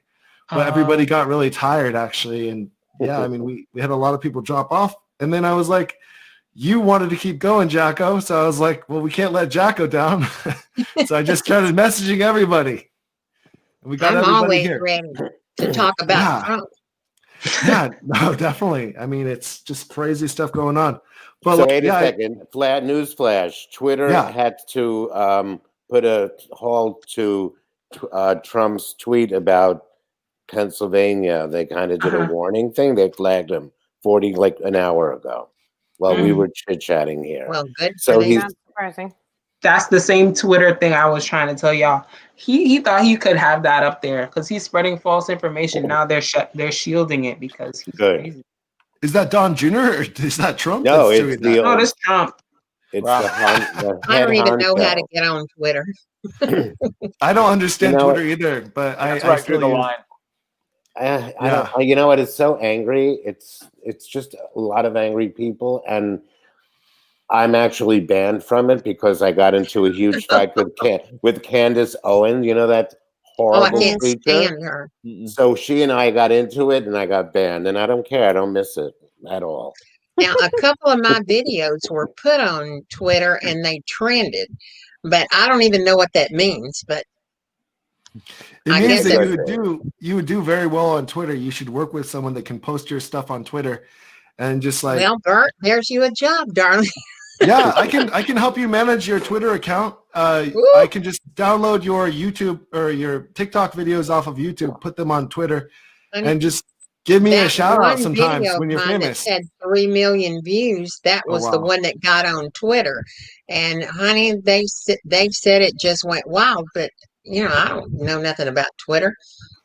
but everybody got really tired, actually, and yeah, I mean, we had a lot of people drop off. And then I was like, you wanted to keep going, Jahko. So I was like, well, we can't let Jahko down. So I just started messaging everybody. And we got I'm everybody always here. ready to talk about Trump. Yeah, no, definitely. I mean, it's just crazy stuff going on. But So wait a second. Flat news flash. Twitter had to put a halt to Trump's tweet about Pennsylvania. They kind of did a warning thing. They flagged him an hour ago while we were chit-chatting here. Well, good. So he's Not surprising. That's the same Twitter thing I was trying to tell y'all. He thought he could have that up there because he's spreading false information. Now they're shielding it because he's crazy. Is that Don Jr. or is that Trump? No, that's it's doing that? No, it's Trump. It's Wow. I don't even know how to get on Twitter. I don't understand You know Twitter either, but That's I right through feel the you. line. I don't, you know what? It's so angry. It's just a lot of angry people, and I'm actually banned from it because I got into a huge fight with Candace Owen. You know that horrible I can't creature? stand her. So she and I got into it, and I got banned, and I don't care. I don't miss it at all. Now, a couple of my videos were put on Twitter and they trended, but I don't even know what that means. But It I means guess that you would do very well on Twitter. You should work with someone that can post your stuff on Twitter, and just like, well, Bert, there's you a job, darling. yeah, I can help you manage your Twitter account. I can just download your YouTube or your TikTok videos off of YouTube, put them on Twitter, and just give me a shout out sometimes when you're famous. That had 3 million views. That was the one that got on Twitter, and honey, they said it just went wild. But you know, I don't know nothing about Twitter.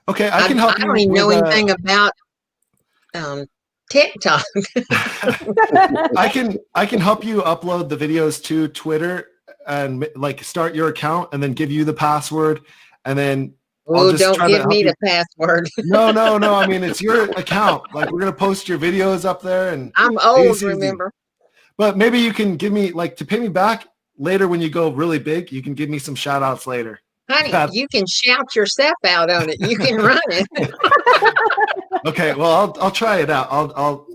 Okay, I can help you. I don't even know anything about TikTok. I can help you upload the videos to Twitter and like start your account and then give you the password, and then Oh, don't give me the password. No. I mean, it's your account. Like, we're gonna post your videos up there, and I'm old, remember. But maybe you can give me to pay me back later when you go really big. You can give me some shout outs later. Honey, you can shout yourself out on it. You can run it. Okay, well, I'll try it out.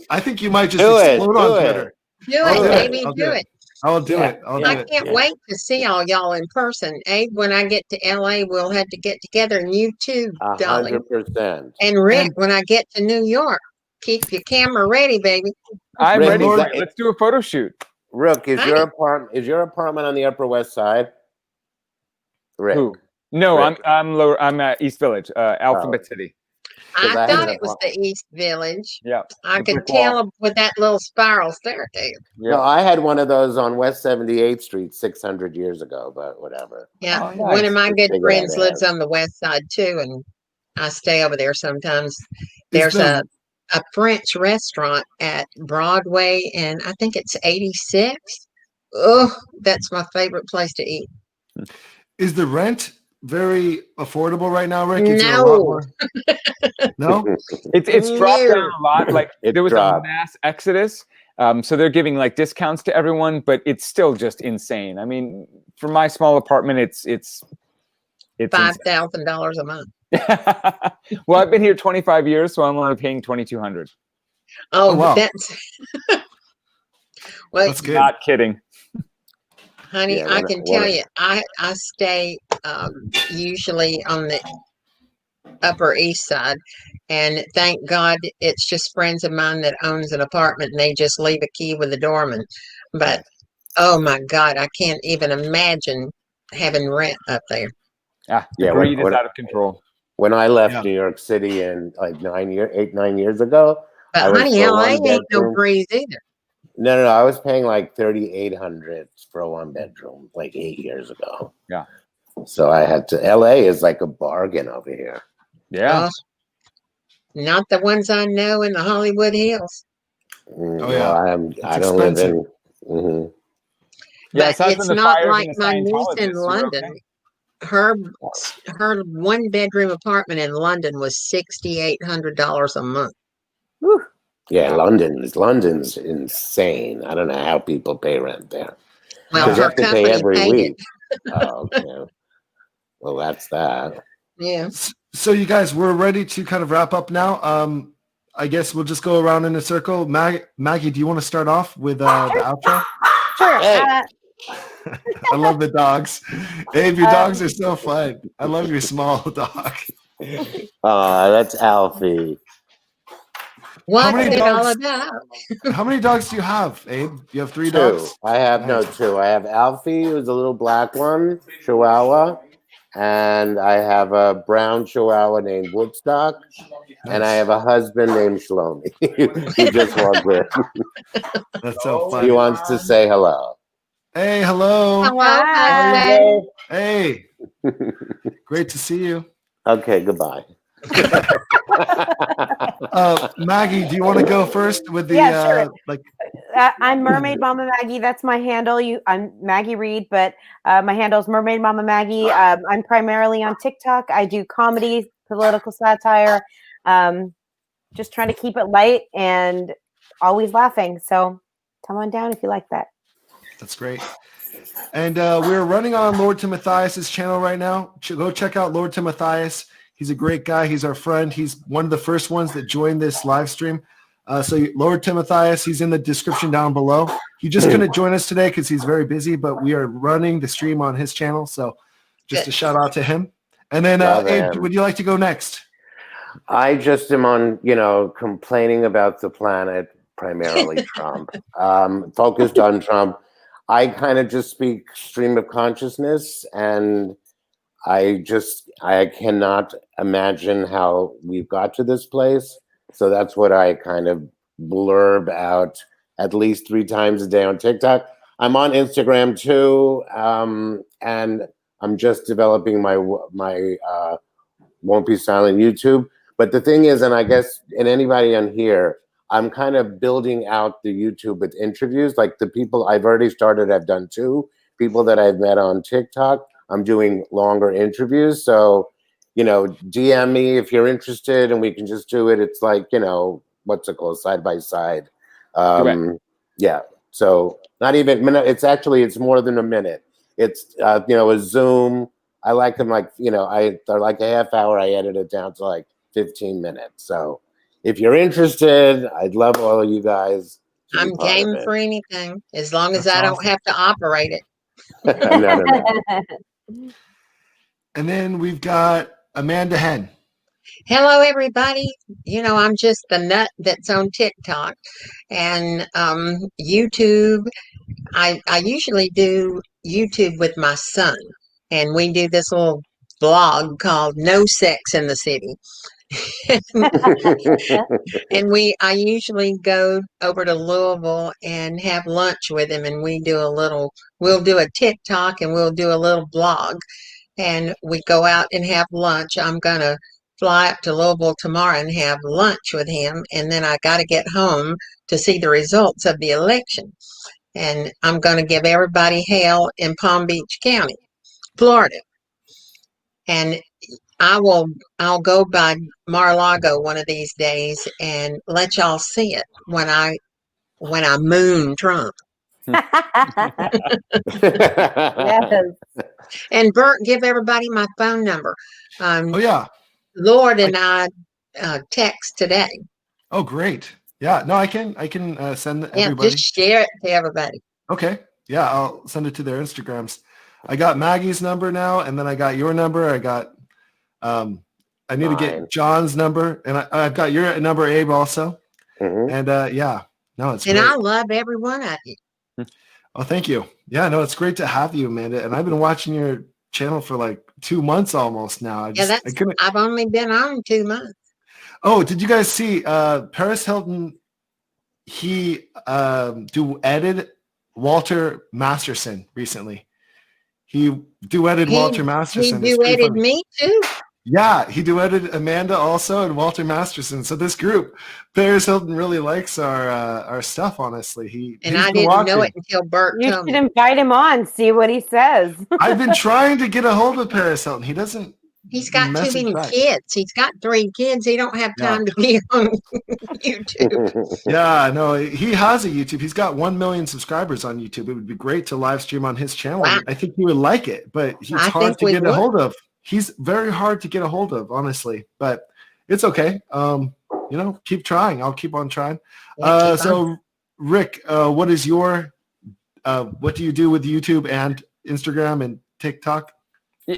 I think you might just explode on Twitter. Do it, baby. Do it. I'll do it. I can't wait to see all y'all in person. Abe, when I get to LA, we'll have to get together, and you too, darling. 100%. And Rick, when I get to New York, keep your camera ready, baby. I'm ready. Let's do a photo shoot. Rick, is your apartment on the Upper West Side? Rick. Who? No, Rick. I'm at East Village, Alphabet City. I thought it was the East Village. Yeah. I could tell with that little spiral staircase. Yeah. No, I had one of those on West 78th Street 600 years ago, but whatever. Yeah. Oh, nice. One of my good friends that lives on the west side too, and I stay over there sometimes. There's a French restaurant at Broadway, and I think it's 86. Oh, that's my favorite place to eat. Is the rent very affordable right now, Rick? No. No? It's dropped down a lot. Like there was a mass exodus. So they're giving like discounts to everyone, but it's still just insane. I mean, for my small apartment, it's $5,000 a month. Well, I've been here 25 years, so I'm only paying $2,200. Oh, wow. That's good. Not kidding. Honey, I can tell you, I stay usually on the Upper East Side, and thank God it's just friends of mine that owns an apartment, and they just leave a key with the doorman. But oh my God, I can't even imagine having rent up there. The greed is out of control. When I left New York City in like 9 years ago, but honey, LA ain't no breeze either. No. I was paying like $3,800 for a 1-bedroom like 8 years ago. Yeah. So I had to. LA is like a bargain over here. Yeah. Not the ones I know in the Hollywood Hills. Oh yeah. I don't live in. Mm-hmm. Yeah, But it's not like my niece in London. Okay. Her 1-bedroom apartment in London was $6,800 a month. Whew. Yeah, London's insane. I don't know how people pay rent there. Well, you her have to pay company every paid week. it. Oh, okay. Well, that's that. Yeah. So you guys, we're ready to kind of wrap up now. I guess we'll just go around in a circle. Maggie, do you want to start off with the outro? Sure. Hey. I love the dogs. Abe, your dogs are so fun. I love your small dog. That's Alfie. What's it all about? How many dogs do you have, Abe? You have 3 2. dogs? I have two. I have Alfie, who's a little black one, Chihuahua, and I have a brown Chihuahua named Woodstock, and I have a husband named Shlomi. He just walked in. That's so funny. He wants to say hello. Hey, hello. Hello. Hey. Great to see you. Okay, goodbye. Maggie, do you want to go first with the sure. like? I'm Mermaidmama Maggie. That's my handle. I'm Maggie Reed, but my handle is Mermaidmama Maggie. I'm primarily on TikTok. I do comedy, political satire, just trying to keep it light and always laughing. So come on down if you like that. That's great. And we're running on Lord Timothais' channel right now. Go check out Lord Timothais. He's a great guy. He's our friend. He's one of the first ones that joined this live stream. So Lord Timothais, he's in the description down below. He just couldn't join us today because he's very busy, but we are running the stream on his channel. So just a shout out to him. And then Abe, would you like to go next? I just am on, complaining about the planet, primarily Trump. Focused on Trump. I kind of just speak stream of consciousness, and I cannot imagine how we've got to this place. So that's what I kind of blurb out at least 3 times a day on TikTok. I'm on Instagram too, and I'm just developing my Won't Be Silent YouTube. But the thing is, and I guess in anybody on here, I'm kind of building out the YouTube with interviews. Like the people I've already started, I've done 2. People that I've met on TikTok, I'm doing longer interviews. So, DM me if you're interested and we can just do it. It's like, what's it called? Side by side. Yeah. So not even minute. It's more than a minute. It's, a Zoom. I like them they're like a half hour. I edit it down to like 15 minutes. So if you're interested, I'd love all of you guys. I'm game for anything as long as I don't have to operate it. No. And then we've got Amanda Henn. Hello, everybody. I'm just the nut that's on TikTok and YouTube. I usually do YouTube with my son, and we do this little blog called No Sex in the City. And I usually go over to Louisville and have lunch with him, and we'll do a TikTok and we'll do a little blog, and we go out and have lunch. I'm gonna fly up to Louisville tomorrow and have lunch with him, and then I got to get home to see the results of the election, and I'm gonna give everybody hell in Palm Beach County, Florida, and I'll go by Mar-a-Lago one of these days and let y'all see it when I moon Trump. Yes. And Bert, give everybody my phone number. Oh yeah. Lord and I text today. Oh great. Yeah. No, I can send everybody. Just share it to everybody. Okay. Yeah, I'll send it to their Instagrams. I got Maggie's number now, and then I got your number. I got I need to get John's number, and I've got your number, Abe, also. Mm-hmm. And it's and great. I love every one of you. Oh, thank you. Yeah, no, it's great to have you, Amanda. And I've been watching your channel for like 2 months almost now. I've only been on 2 months. Oh, did you guys see Paris Hilton he duetted Walter Masterson recently. He duetted Walter Masterson. He duetted me too. Yeah, he duetted Amanda also and Walter Masterson. So this group, Paris Hilton really likes our stuff. Honestly, I didn't know it until Bert You told should me. invite him on, see what he says. I've been trying to get a hold of Paris Hilton. He doesn't. He's got too message many back. kids. He's got 3 kids. He don't have time to be on YouTube. Yeah, no, he has a YouTube. He's got 1 million subscribers on YouTube. It would be great to live stream on his channel. Wow. I think you would like it, but he's hard to get a hold of. He's very hard to get a hold of, honestly, but it's okay. Keep trying. I'll keep on trying. So Rik, what is your, what do you do with YouTube and Instagram and TikTok?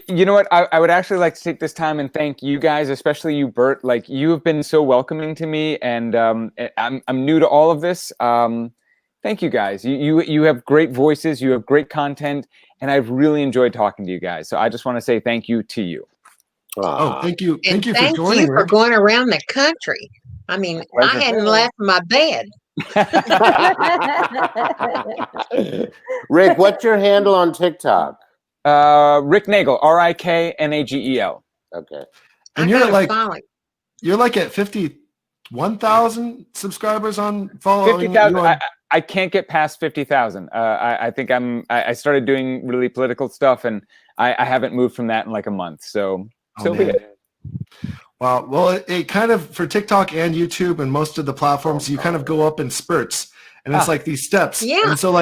You know what? I would actually like to take this time and thank you guys, especially you, Bert. Like, you have been so welcoming to me, and I'm new to all of this. Thank you guys. You have great voices. You have great content, and I've really enjoyed talking to you guys. So I just want to say thank you to you. Oh, thank you. And Thank you thank for joining. you for Rik. going around the country. I mean, I hadn't left my bed. Rik, what's your handle on TikTok? Rik Nagel, RIKNAGEL. Okay. And you're like at 51,000 subscribers on following. 50,000. I can't get past 50,000. I think I started doing really political stuff, and I haven't moved from that in like a month. So be it. Wow. Well, it kind of, for TikTok and YouTube and most of the platforms, you kind of go up in spurts, and it's like these steps. Yeah. And so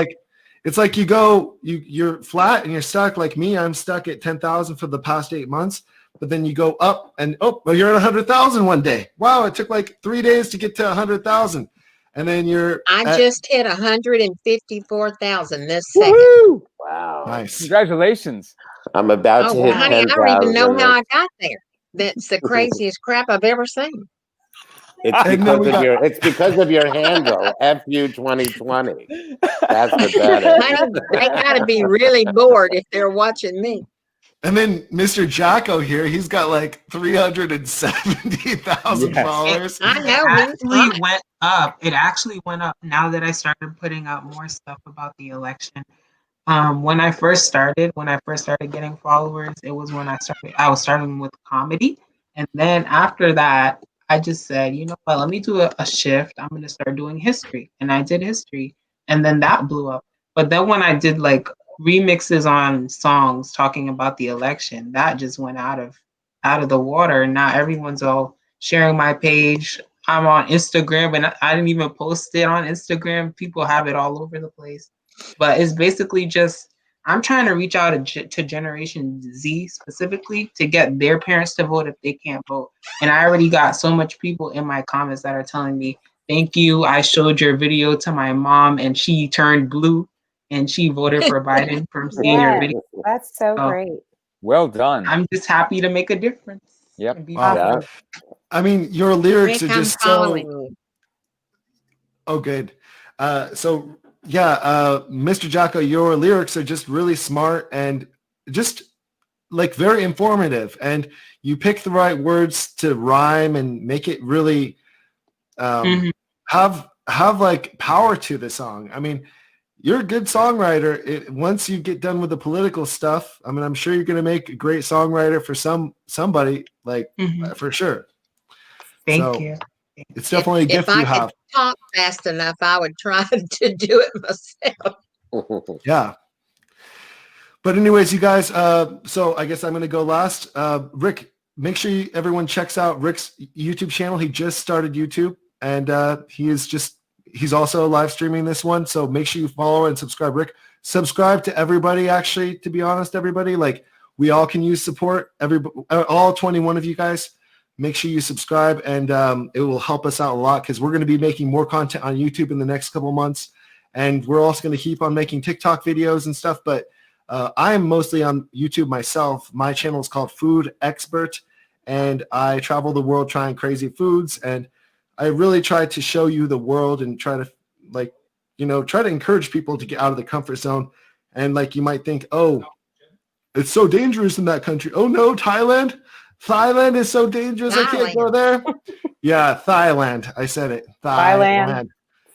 it's like you're flat and you're stuck. Like me, I'm stuck at 10,000 for the past 8 months. But then you go up and you're at 100,000 one day. Wow, it took like 3 days to get to 100,000, and then I just hit 154,000 this second. Woo-hoo! Wow. Nice. Congratulations. I'm about to hit 10,000. Honey, I don't even know how I got there. That's the craziest crap I've ever seen. It's because of your handle, FU 2020. That's the better. They got to be really bored if they're watching me. And then Mr. Jahko here, he's got like 370,000 followers. I know. It actually went up now that I started putting out more stuff about the election. When I first started getting followers, it was when I was starting with comedy. And then after that, I just said, you know what, let me do a shift. I'm going to start doing history. And I did history. And then that blew up. But then when I did like remixes on songs talking about the election, that just went out of the water. And now everyone's all sharing my page. I'm on Instagram, and I didn't even post it on Instagram. People have it all over the place. But it's basically just, I'm trying to reach out to Generation Z specifically to get their parents to vote if they can't vote. And I already got so much people in my comments that are telling me, thank you, I showed your video to my mom and she turned blue and she voted for Biden from seeing your video. That's so great. Well done. I'm just happy to make a difference. Yep. Wow. I mean, your lyrics are just so... Oh, good. Mr. Jahko, your lyrics are just really smart and just like very informative, and you pick the right words to rhyme and make it really have like power to the song. I mean, you're a good songwriter. Once you get done with the political stuff, I mean, I'm sure you're going to make a great songwriter for somebody, like for sure. Thank you. It's definitely a gift you have. If I could talk fast enough, I would try to do it myself. Yeah. But anyways, you guys, so I guess I'm going to go last. Rik, make sure everyone checks out Rik's YouTube channel. He just started YouTube, and he's also live streaming this one. So make sure you follow and subscribe. Rik, subscribe to everybody, actually, to be honest, everybody. Like, we all can use support. All 21 of you guys. Make sure you subscribe, and it will help us out a lot because we're going to be making more content on YouTube in the next couple of months. And we're also going to keep on making TikTok videos and stuff. But I'm mostly on YouTube myself. My channel is called Food X Bert, and I travel the world trying crazy foods. And I really try to show you the world and try to, try to encourage people to get out of the comfort zone. And like you might think, oh, it's so dangerous in that country. Oh, no, Thailand? Thailand is so dangerous. I can't go there. Yeah, Thailand. I said it. Thailand.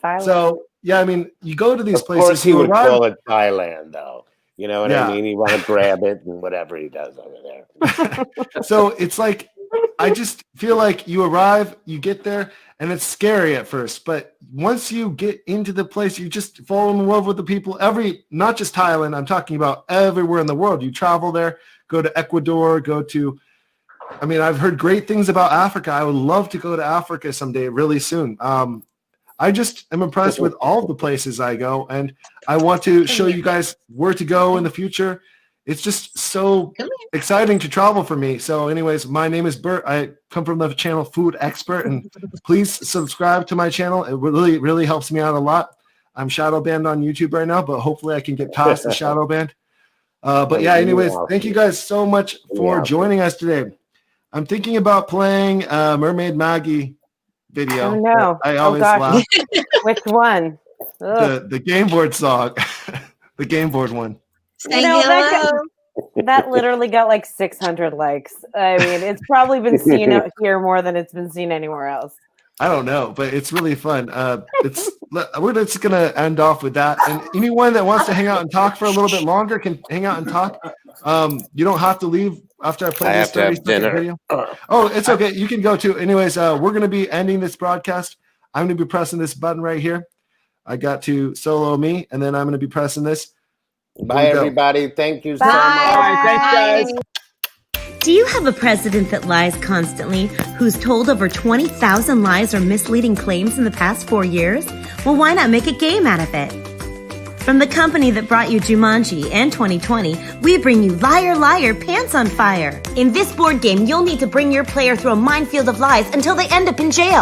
Thailand. So yeah, I mean, you go to these Of places. course, he you would arrive- call it Thailand, though. You know what Yeah. I mean? He want to grab it and whatever he does over there. So it's like, I just feel like you arrive, you get there, and it's scary at first. But once you get into the place, you just fall in love with the people. Not just Thailand, I'm talking about everywhere in the world. You travel there, go to Ecuador, I've heard great things about Africa. I would love to go to Africa someday, really soon. I just am impressed with all the places I go, and I want to show you guys where to go in the future. It's just so exciting to travel for me. So anyways, my name is Bert. I come from the channel Food Expert, and please subscribe to my channel. It really, really helps me out a lot. I'm shadow banned on YouTube right now, but hopefully I can get past the shadow ban. But yeah, anyways, thank you guys so much for joining us today. I'm thinking about playing Mermaid Maggie video. Oh no! I always gosh. laugh. Which one? The game board song, the game board one. That literally got like 600 likes. I mean, it's probably been seen out here more than it's been seen anywhere else. I don't know, but it's really fun. We're just gonna end off with that. And anyone that wants to hang out and talk for a little bit longer can hang out and talk. You don't have to leave after I play this 30-second video. Oh, it's okay. You can go too. Anyways, we're gonna be ending this broadcast. I'm gonna be pressing this button right here. I got to solo me, and then I'm gonna be pressing this. Bye, everybody. Thank you so Bye. much. Thanks, guys. Do you have a president that lies constantly, who's told over 20,000 lies or misleading claims in the past 4 years? Well, why not make a game out of it? From the company that brought you Jumanji and 2020, we bring you Liar, Liar, Pants on Fire. In this board game, you'll need to bring your player through a minefield of lies until they end up in jail.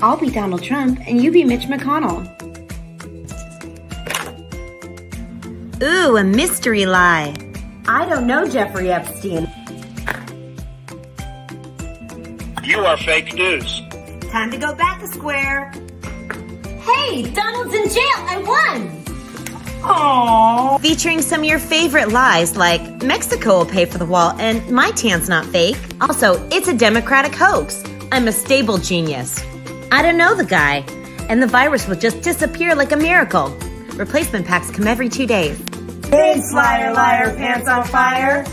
I'll be Donald Trump, and you be Mitch McConnell. Ooh, a mystery lie. I don't know Jeffrey Epstein. You are fake news. Time to go back a square. Hey, Donald's in jail. I won. Aww. Featuring some of your favorite lies like Mexico will pay for the wall and my tan's not fake. Also, it's a Democratic hoax. I'm a stable genius. I don't know the guy. And the virus will just disappear like a miracle. Replacement packs come every 2 days. Thanks, Liar, Liar, Pants on Fire.